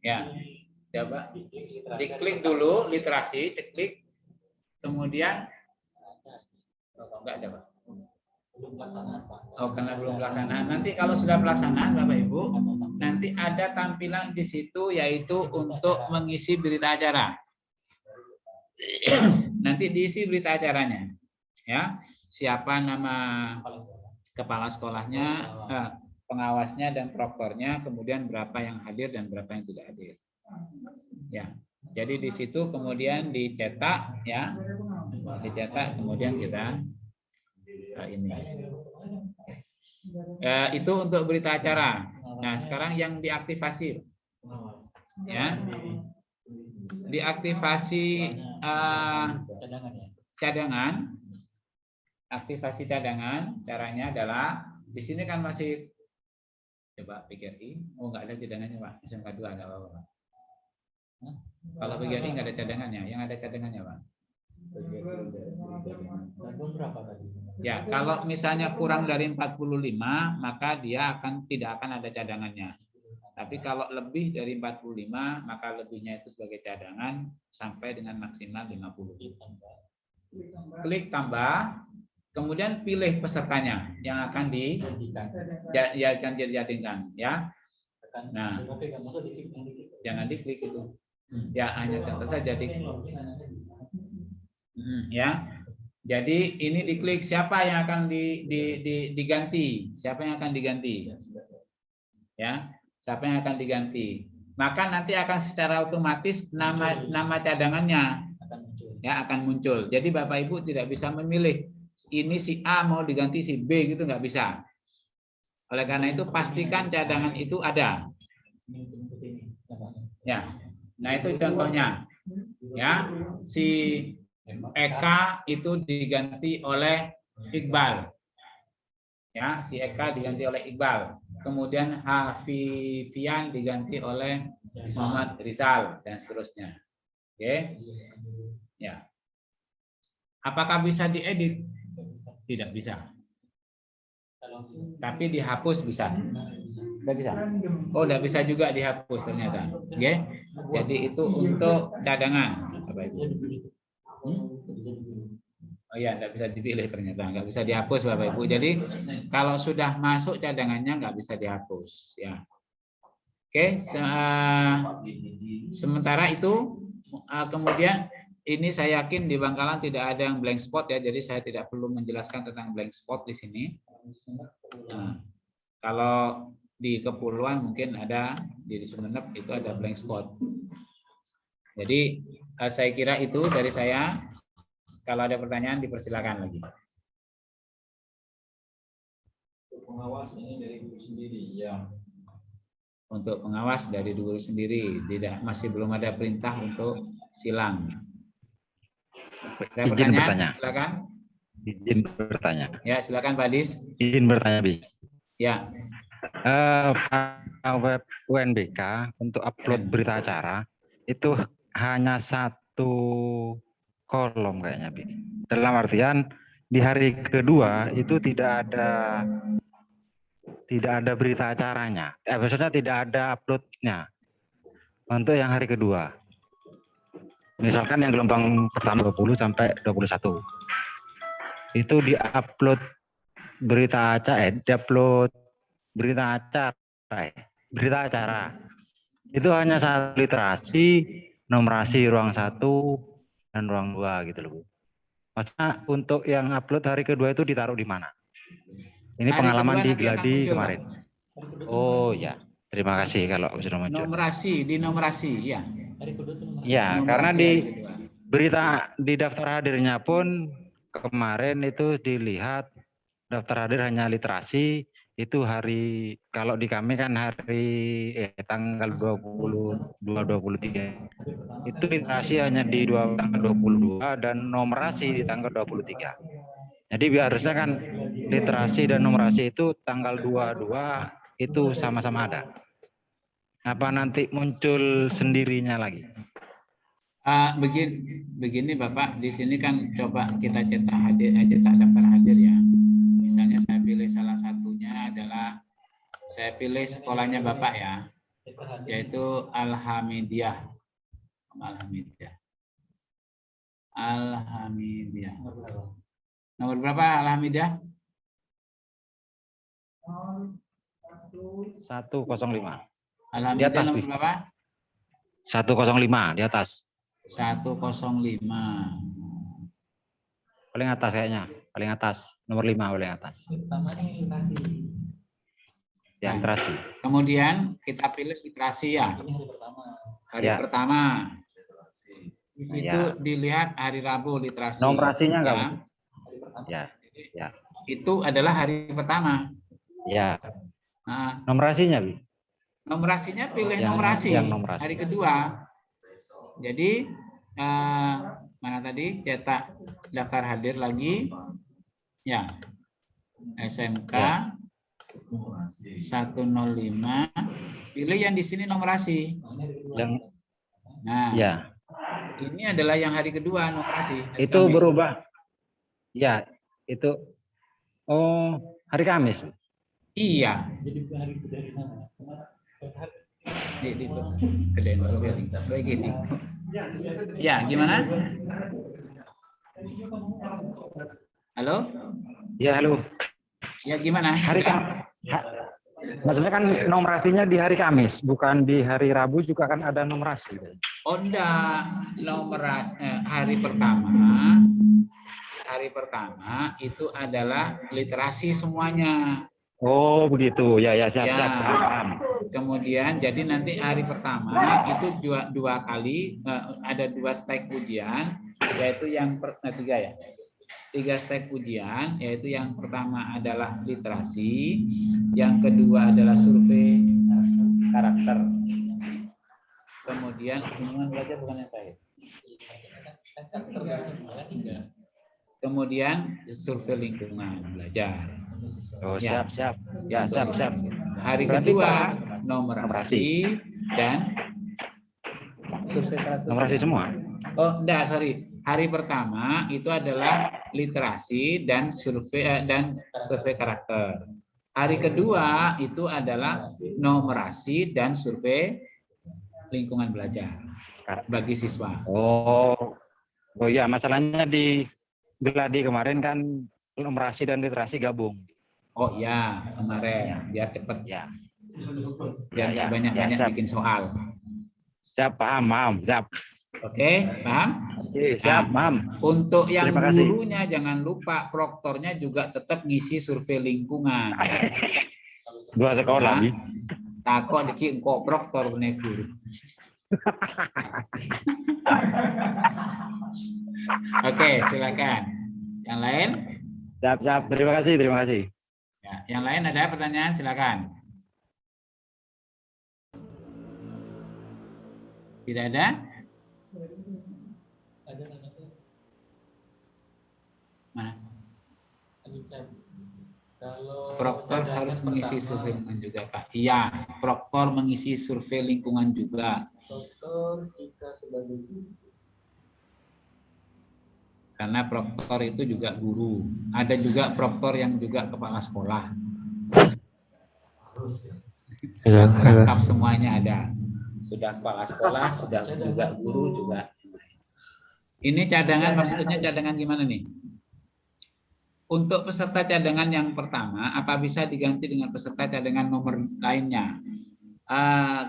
ya, coba diklik dulu literasi, klik, kemudian enggak ada Pak. Oh, karena belum pelaksanaan. Nanti kalau sudah pelaksanaan Bapak Ibu, nanti ada tampilan di situ yaitu untuk mengisi berita acara. Nanti diisi berita acaranya, ya. Siapa nama kepala sekolahnya, pengawasnya dan proktornya, kemudian berapa yang hadir dan berapa yang tidak hadir. Ya. Jadi di situ kemudian dicetak, ya, dicetak, kemudian kita ini. Itu untuk berita acara. Nah, sekarang yang diaktifasi, ya, diaktifasi cadangan. Aktivasi cadangan caranya adalah di sini kan masih coba PGRI, oh nggak ada cadangannya Pak, SMK 2 nggak apa-apa. Kalau PGRI nggak ada cadangannya, yang ada cadangannya Pak. Ya, kalau misalnya kurang dari 45, maka dia tidak akan ada cadangannya. Tapi kalau lebih dari 45, maka lebihnya itu sebagai cadangan sampai dengan maksimal 50. Klik tambah, kemudian pilih pesertanya yang akan dijadikan, ya. Nah, jangan diklik itu. Ya, hanya contoh saja diklik. Ya. Jadi ini diklik siapa yang akan diganti? Siapa yang akan diganti? Ya, siapa yang akan diganti? Maka nanti akan secara otomatis nama cadangannya ya akan muncul. Jadi Bapak Ibu tidak bisa memilih ini si A mau diganti si B gitu, nggak bisa. Oleh karena itu pastikan cadangan itu ada. Ya, nah itu contohnya. Ya, si Eka itu diganti oleh Iqbal. Ya, si Eka diganti oleh Iqbal. Kemudian Hafifian diganti oleh Muhammad Rizal dan seterusnya. Oke. Ya. Apakah bisa diedit? Tidak bisa. Tapi dihapus bisa. Tidak bisa. Oh, tidak bisa juga dihapus ternyata. Oke. Jadi itu untuk cadangan, Bapak Ibu. Oh iya, nggak bisa dipilih ternyata, nggak bisa dihapus Bapak Ibu. Jadi kalau sudah masuk cadangannya nggak bisa dihapus, ya. Oke, sementara itu kemudian ini saya yakin di Bangkalan tidak ada yang blank spot ya, jadi saya tidak perlu menjelaskan tentang blank spot di sini. Nah, kalau di Kepulauan mungkin ada, di Sumeneb itu ada blank spot. Jadi saya kira itu dari saya. Kalau ada pertanyaan dipersilakan lagi. Pengawas ini dari guru sendiri, ya. Untuk pengawas dari guru sendiri, masih belum ada perintah untuk silang. Ada Izin pertanyaan? bertanya. Silakan. Izin bertanya. Ya, silakan Pak Dis. Izin bertanya, Bi. Ya. Web UNBK untuk upload berita acara itu hanya satu kolom kayaknya, Bi. Dalam artian di hari kedua itu tidak ada berita acaranya. Maksudnya tidak ada uploadnya untuk yang hari kedua. Misalkan yang gelombang pertama 20 sampai 21. Itu diupload berita acara. Itu hanya satu literasi, numerasi ruang 1 dan ruang 2 gitu loh, Bu. Maksudnya untuk yang upload hari kedua itu ditaruh di mana? Ini hari pengalaman di Gladi kemarin. Oh ya, terima kasih kalau sudah muncul. Numerasi, ya. Ya, karena di berita di daftar hadirnya pun kemarin itu dilihat daftar hadir hanya literasi. Itu hari, kalau di kami kan hari tanggal 23. Itu literasi hanya di tanggal 22 dan numerasi di tanggal 23. Jadi harusnya kan literasi dan numerasi itu tanggal 22 itu sama-sama ada. Apa nanti muncul sendirinya lagi? Begini Bapak, di sini kan coba kita cetak daftar hadir ya. Misalnya saya pilih salah satunya adalah saya pilih sekolahnya Bapak ya, yaitu Alhamidiyah. Nomor berapa Alhamidiyah? 105. Alhamidiyah di atas, nomor berapa? 105 di atas. 105. Paling atas kayaknya, paling atas, nomor 5 paling atas. Ya, literasi. Kemudian kita pilih literasi ya. Hari pertama. Di situ dilihat hari Rabu literasi. Numerasinya enggak? Ya. Itu adalah hari pertama. Ya. Nah, numerasinya, Bi? Numerasinya pilih numerasi. Hari kedua. Jadi mana tadi cetak daftar hadir lagi ya, SMK 105, pilih yang di sini numerasi. Nah ya, ini adalah yang hari kedua numerasi. Itu Kamis. Berubah ya, itu hari Kamis. Iya. Gedein dulu kayak gini. Ya, gimana? Halo? Ya, halo. Ya, gimana? Maksudnya kan numerasinya di hari Kamis, bukan di hari Rabu juga kan ada numerasi. Oh, enggak. Numerasi hari pertama itu adalah literasi semuanya. Oh, begitu. Ya, siap, Ya. paham. Kemudian jadi nanti hari pertama itu dua kali ada 2 stek ujian, yaitu yang tiga stek ujian, yaitu yang pertama adalah literasi, yang kedua adalah survei karakter, kemudian lingkungan belajar bukan yang terakhir, kemudian survei lingkungan belajar. Oh, Ya. siap. Ya, siap. Hari Berarti kedua Pak, numerasi dan survei karakter. numerasi semua. Oh, enggak, sorry. Hari pertama itu adalah literasi dan survei karakter. Hari kedua itu adalah numerasi dan survei lingkungan belajar bagi siswa. Oh ya, masalahnya di Geladi kemarin kan numerasi dan literasi gabung. Oh ya, kemarin biar cepat Ya. Biar nggak banyak-banyak bikin soal. Siap, paham, siap. Oke, paham? Oke, siap, paham. Untuk yang Terima kasih. gurunya jangan lupa proktornya juga tetap ngisi survei lingkungan. 2 sekolah nih. Takut dikit kok proktor bener guru. Oke, silakan. Yang lain? Siap. Terima kasih. Ya, yang lain ada pertanyaan, silakan. Tidak ada? Mana? Proktor harus mengisi survei lingkungan juga, Pak. Iya, proktor mengisi survei lingkungan juga. Proktor jika sebagai guru. Karena proktor itu juga guru. Ada juga proktor yang juga kepala sekolah. Lengkap semuanya ada. Sudah kepala sekolah, sudah juga guru juga. Ini cadangan, maksudnya cadangan gimana nih? Untuk peserta cadangan yang pertama, apa bisa diganti dengan peserta cadangan nomor lainnya?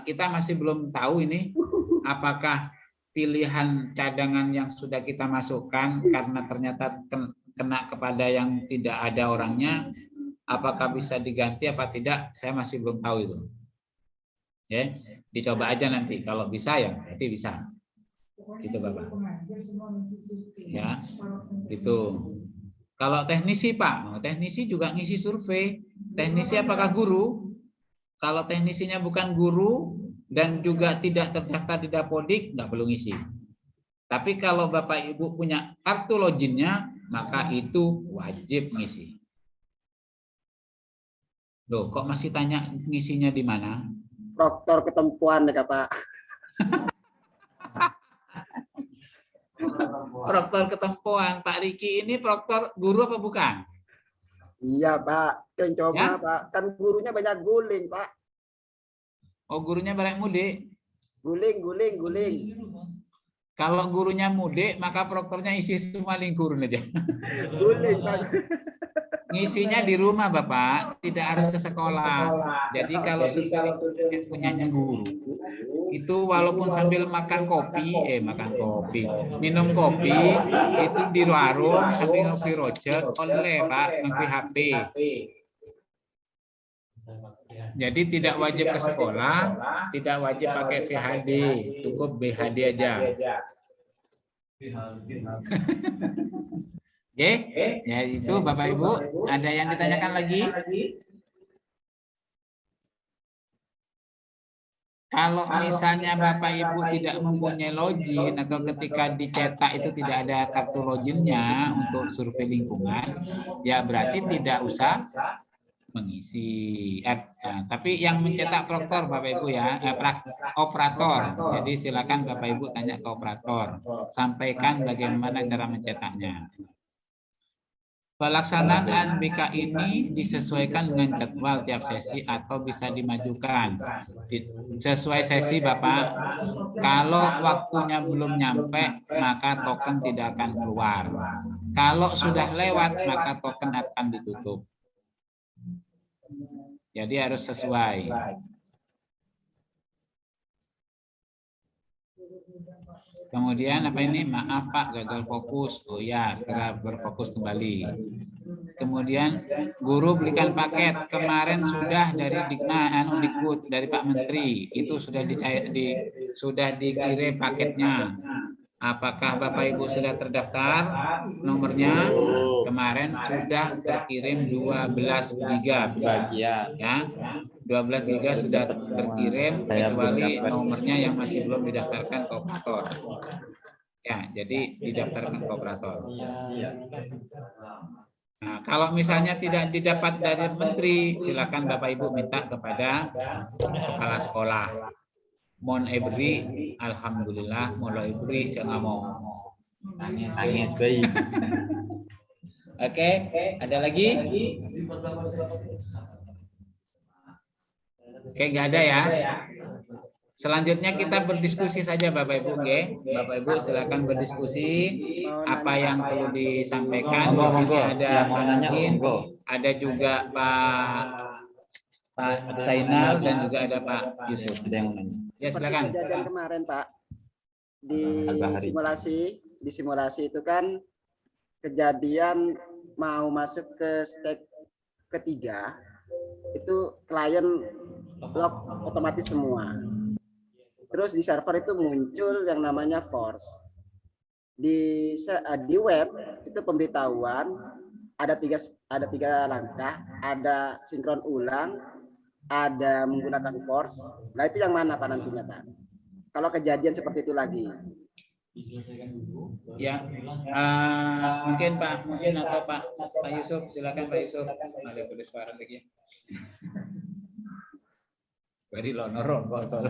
Kita masih belum tahu ini apakah pilihan cadangan yang sudah kita masukkan karena ternyata kena kepada yang tidak ada orangnya, apakah bisa diganti apa tidak? Saya masih belum tahu itu. Ya, dicoba aja nanti. Kalau bisa ya, berarti bisa. Gitu Bapak. Ya, itu. Kalau teknisi Pak, teknisi juga ngisi survei. Teknisi apakah guru? Kalau teknisinya bukan guru dan juga tidak terdaftar di Dapodik, nggak perlu ngisi. Tapi kalau Bapak Ibu punya kartu loginnya, maka itu wajib ngisi. Loh, kok masih tanya ngisinya di mana? Proktor ketempuan ya Pak. Proktor ketempuan. Pak Riki ini proktor guru apa bukan? Iya Pak, yang coba Ya? Pak. Kan gurunya banyak guling Pak. Oh, gurunya banyak mudik. Guling. Kalau gurunya mudik, maka proktornya isi semua lingkungan aja. Guling Pak. Ngisinya di rumah Bapak, tidak harus ke sekolah. Jadi kalau survei yang punyanya guru, itu walaupun sambil minum kopi, itu di warung sambil ngopi rojek, oleh Pak, ngopi HP. Jadi tidak wajib ke sekolah, tidak wajib pakai VHD, cukup BHD aja. Oke, ya itu Bapak Ibu. Ada yang ditanyakan lagi? Kalau misalnya Bapak Ibu tidak mempunyai login atau ketika dicetak itu tidak ada kartu loginnya untuk survei lingkungan, ya berarti tidak usah mengisi. Tapi yang mencetak proktor Bapak Ibu ya, operator. Jadi silakan Bapak Ibu tanya ke operator, sampaikan bagaimana cara mencetaknya. Pelaksanaan ASBK ini disesuaikan dengan jadwal tiap sesi atau bisa dimajukan. Sesuai sesi, Bapak. Kalau waktunya belum nyampe, maka token tidak akan keluar. Kalau sudah lewat, maka token akan ditutup. Jadi harus sesuai. Kemudian apa ini? Maaf Pak, gagal fokus. Oh ya, setelah berfokus kembali. Kemudian guru belikan paket. Kemarin sudah dari Dikbud, dari Pak Menteri. Itu sudah sudah dikirim paketnya. Apakah Bapak Ibu sudah terdaftar nomornya? Kemarin sudah terkirim 12 giga sebagian, ya. 12 giga sudah terkirim kecuali nomornya yang masih belum didaftarkan ke operator. Ya, jadi didaftarkan ke operator. Nah, kalau misalnya tidak didapat dari menteri, silakan Bapak Ibu minta kepada kepala sekolah. Mon ebri, alhamdulillah, molo ebri jangan mau nangis bayi. Oke, ada lagi? Oke, nggak ada ya. Selanjutnya kita berdiskusi saja Bapak Ibu, oke? Bapak Ibu silakan berdiskusi apa yang perlu disampaikan. Di sini ada Pak Nangin, ada juga Pak Zainal dan juga ada Pak Yusuf. Ada yang mau nanya. Ya, silakan. Kejadian kemarin Pak di simulasi itu kan kejadian mau masuk ke step ketiga itu klien lock otomatis semua. Terus di server itu muncul yang namanya force. Di web itu pemberitahuan ada tiga langkah, ada sinkron ulang, ada menggunakan force. Nah itu yang mana Pak nantinya Pak? Kalau kejadian seperti itu lagi. Ya, mungkin Pak, atau Pak Yusuf, silakan Pak Yusuf. Ada suara lagi. Bari lonorong Pak.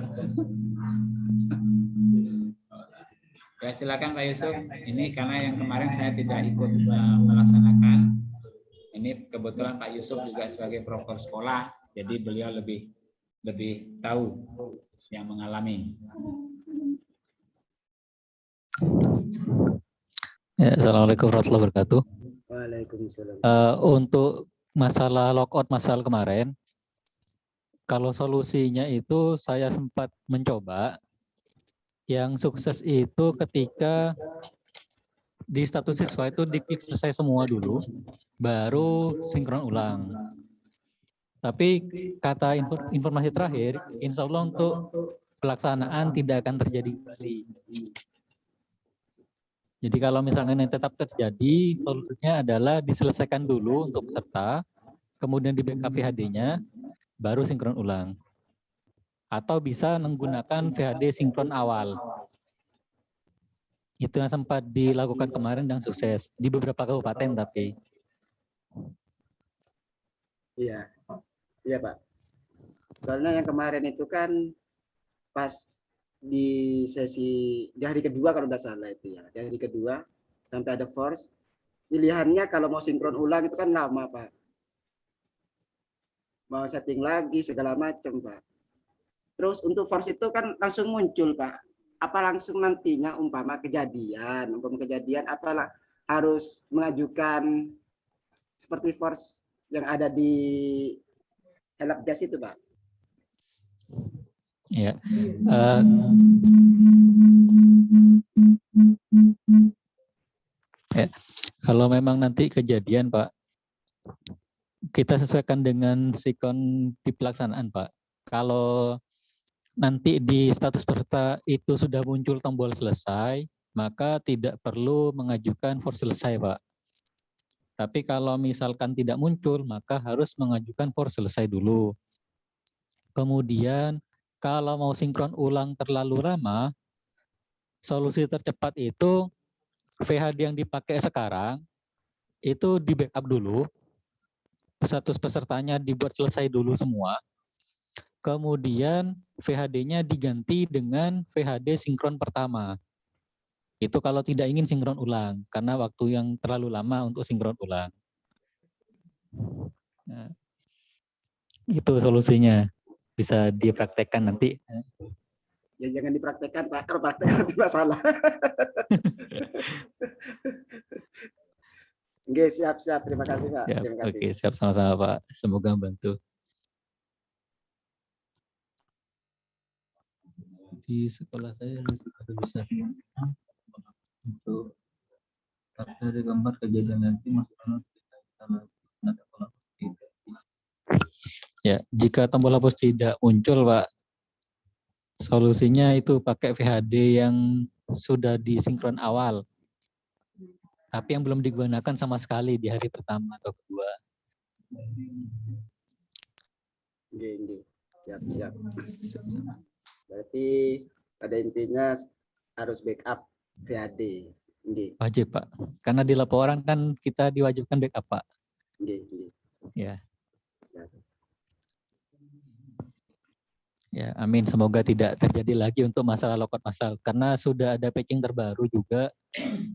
Ya silakan Pak Yusuf. Ini karena yang kemarin saya tidak ikut melaksanakan. Ini kebetulan Pak Yusuf juga sebagai proker sekolah. Jadi beliau lebih tahu yang mengalami. Ya, Assalamualaikum warahmatullahi wabarakatuh. Waalaikumsalam. Untuk masalah logout masalah kemarin, kalau solusinya itu saya sempat mencoba. Yang sukses itu ketika di status siswa itu diklik selesai semua dulu, baru sinkron ulang. Tapi kata informasi terakhir, insya Allah untuk pelaksanaan tidak akan terjadi kembali. Jadi kalau misalnya yang tetap terjadi, solusinya adalah diselesaikan dulu untuk peserta, kemudian di backup VHD-nya, baru sinkron ulang. Atau bisa menggunakan VHD sinkron awal. Itu yang sempat dilakukan kemarin dan sukses di beberapa kabupaten tapi. Iya. Iya Pak. Soalnya yang kemarin itu kan pas di hari kedua kalau tidak salah itu ya. Di hari kedua sampai ada force. Pilihannya kalau mau sinkron ulang itu kan lama Pak. Mau setting lagi segala macam Pak. Terus untuk force itu kan langsung muncul Pak. Apa langsung nantinya umpama kejadian apalah harus mengajukan seperti force yang ada di helpdesk itu Pak. Ya. Kalau memang nanti kejadian Pak, kita sesuaikan dengan sikon di pelaksanaan Pak. Kalau nanti di status peserta itu sudah muncul tombol selesai, maka tidak perlu mengajukan force selesai Pak. Tapi kalau misalkan tidak muncul, maka harus mengajukan force selesai dulu. Kemudian kalau mau sinkron ulang terlalu lama, solusi tercepat itu VHD yang dipakai sekarang itu di backup dulu, status pesertanya dibuat selesai dulu semua. Kemudian VHD-nya diganti dengan VHD sinkron pertama. Itu kalau tidak ingin sinkron ulang, karena waktu yang terlalu lama untuk sinkron ulang. Nah, itu solusinya. Bisa dipraktekkan nanti. Ya jangan dipraktekkan Pak, kalau praktek nanti masalah. Oke, siap. Terima kasih Pak. Ya, Terima kasih. oke, siap sama-sama Pak. Semoga membantu. Di sekolah saya ada bisa untuk dari gambar kejadian nanti masukkan ya, jika tombol hapus tidak muncul, Pak, solusinya itu pakai VHD yang sudah disinkron awal, tapi yang belum digunakan sama sekali di hari pertama atau kedua. Oke. Siap. Berarti pada intinya harus backup VHD. Wajib, Pak. Karena di laporan kan kita diwajibkan backup, Pak. Ya. Ya, amin. Semoga tidak terjadi lagi untuk masalah logout massal. Karena sudah ada patching terbaru juga.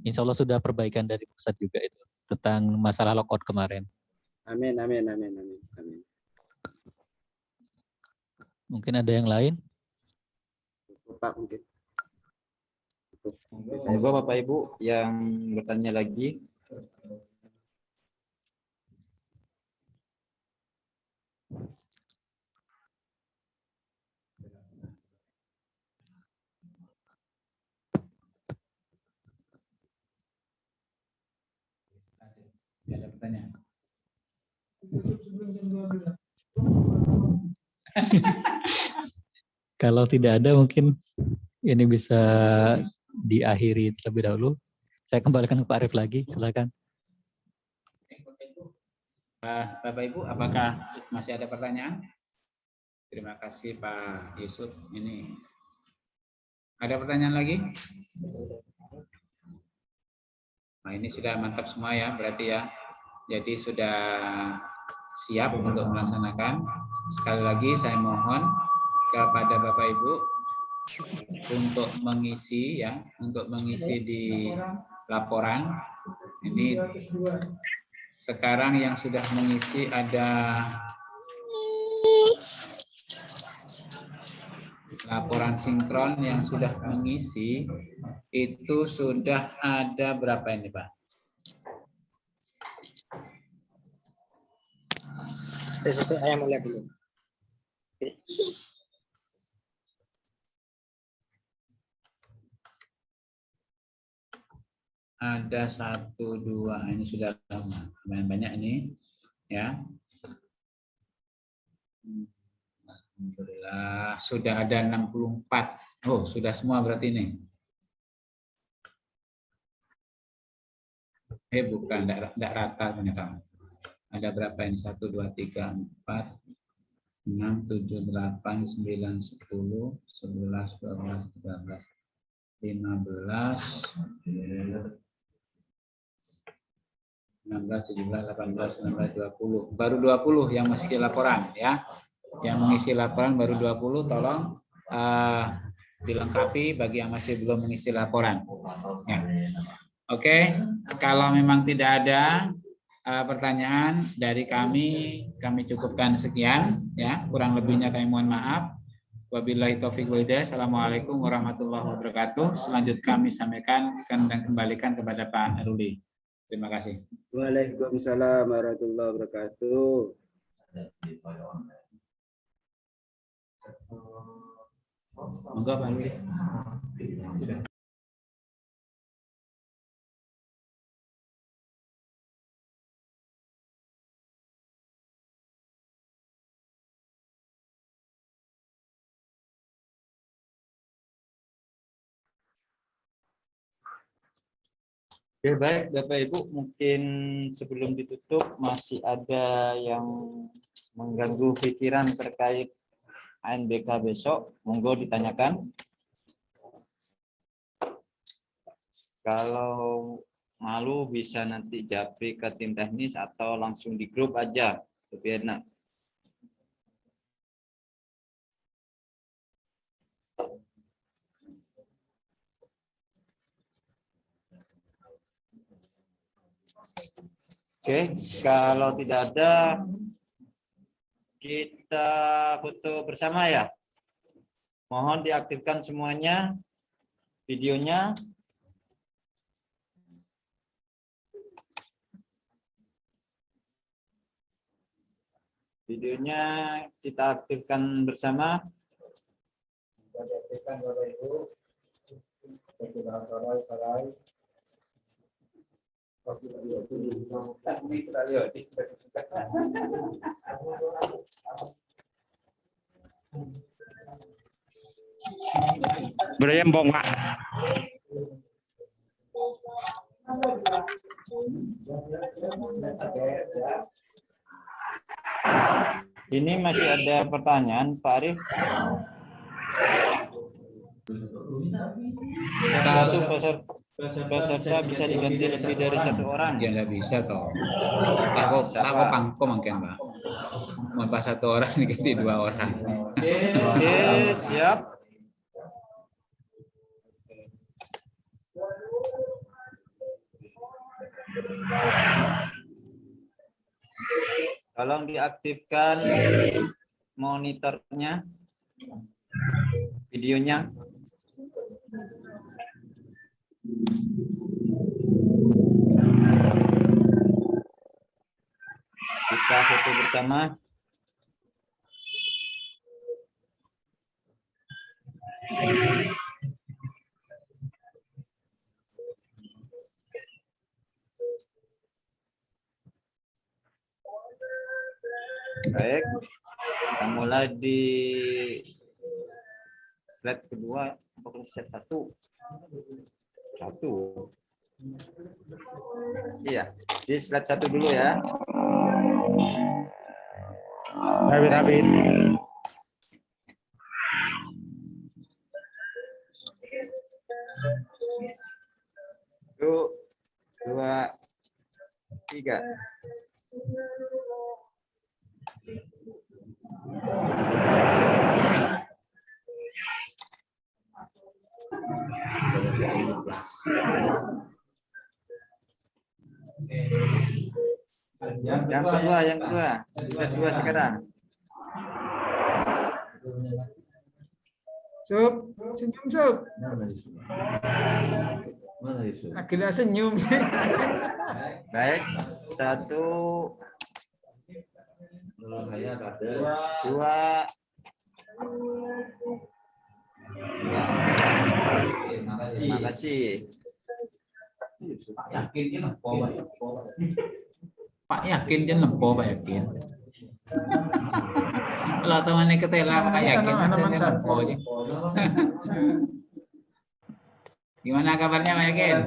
Insya Allah sudah perbaikan dari pusat juga itu tentang masalah logout kemarin. Amin. Mungkin ada yang lain? Pak mungkin. Monggo Bapak Ibu yang bertanya lagi. Ada pertanyaan? Kalau tidak ada mungkin ini bisa diakhiri terlebih dahulu. Saya kembalikan ke Pak Arif lagi, silakan. Bapak Ibu, apakah masih ada pertanyaan? Terima kasih Pak Yusuf. Ini ada pertanyaan lagi? Nah, ini sudah mantap semua ya, berarti ya. Jadi sudah siap untuk melaksanakan. Sekali lagi saya mohon kepada Bapak Ibu untuk mengisi ya, di laporan. Ini sekarang yang sudah mengisi ada laporan sinkron yang sudah mengisi itu sudah ada berapa ini Pak? Saya mau lihat dulu. Ada 1, 2, ini sudah lama, lumayan banyak ini ya. Alhamdulillah sudah ada 64. Oh, sudah semua berarti ini. Bukan, enggak rata ternyata. Ada berapa ini? 1, 2, 3, 4, 6, 7, 8, 9, 10, 11, 12, 13, 15, 16, 17, 18, 19, 20. Baru 20 yang mengisi laporan ya. Yang mengisi laporan baru 20, tolong dilengkapi bagi yang masih belum mengisi laporan. Ya. Oke, kalau memang tidak ada pertanyaan dari kami cukupkan sekian ya. Kurang lebihnya kami mohon maaf. Wabillahi taufiq wal hidayah. Assalamualaikum warahmatullahi wabarakatuh. Selanjutnya kami sampaikan dan kembalikan kepada Pak Ruli. Terima kasih. Waalaikumsalam warahmatullahi wabarakatuh. Monggo Pak Ruli. Oke, baik Bapak Ibu, mungkin sebelum ditutup masih ada yang mengganggu pikiran terkait ANBK besok, monggo ditanyakan. Kalau malu bisa nanti japri ke tim teknis atau langsung di grup aja, lebih enak. Oke, kalau tidak ada, kita foto bersama ya. Mohon diaktifkan semuanya videonya. Videonya kita aktifkan bersama. Diaktifkan Bapak Ibu. Berembong, Pak. Ini masih ada pertanyaan, Pak Arif. Satu peserta bisa diganti lebih dari satu orang. Ya nggak bisa toh. Aku pangko mungkin Pak. Mau pas satu orang diganti 2 orang. Oke, siap. Tolong diaktifkan monitornya, videonya. Kita foto bersama. Baik, kita mulai di slide kedua, slide 1. Iya, di slide 1 dulu ya. Habis. 1, 2, 3. Yang kedua, slide 2 sekarang. Sup, senyum Sup. Akhirnya senyum. Baik, 1, 2. Terima kasih. Pak yakin jen lempo Pak yakin. Kalau temannya ketela Pak yakin maksudnya lempo aja. Gimana kabarnya Pak Yakin?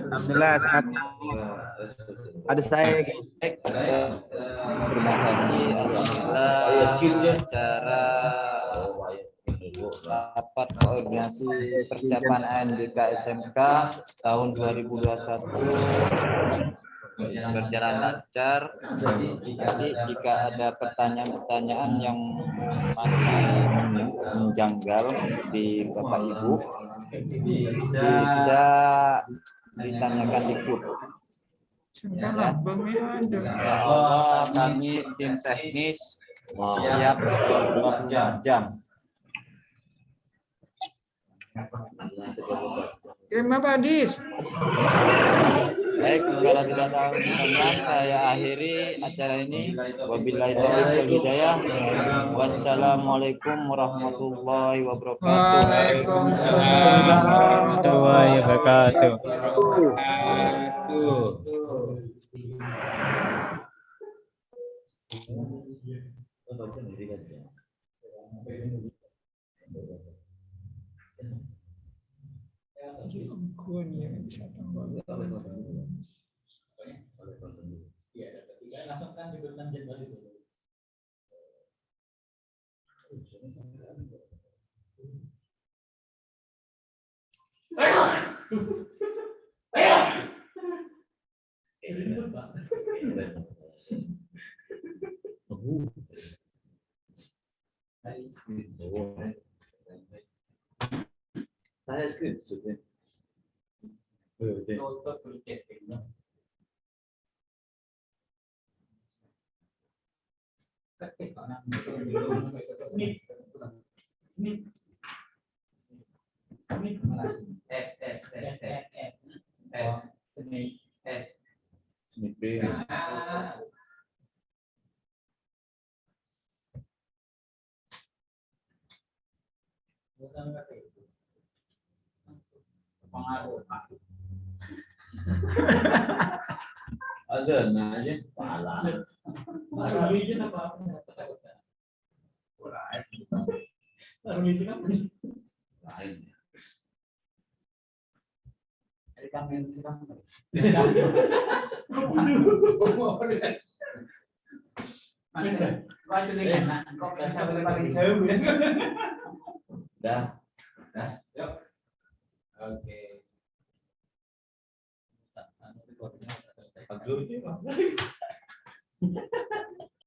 Alhamdulillah sehat. Ada saya. Terima kasih alhamdulillah acara rapat koordinasi persiapan ANBK SMK tahun 2021 berjalan lancar. Jadi jika ada pertanyaan-pertanyaan yang masih menjanggal di Bapak Ibu, bisa ditanyakan di grup. Ya. Insya Allah kami tim teknis siap 24 jam. Terima Pak Adis. Baik, kalau tidak ada pertanyaan, saya akhiri acara ini. Wabillahi taufiq wal hidayah. Wassalamualaikum warahmatullahi wabarakatuh. Waalaikumsalam warahmatullahi wabarakatuh. That's good. Tutup dulu chattingnya. Ketik orang Ada aja pala. Dah. Yuk. Oke. Aduh,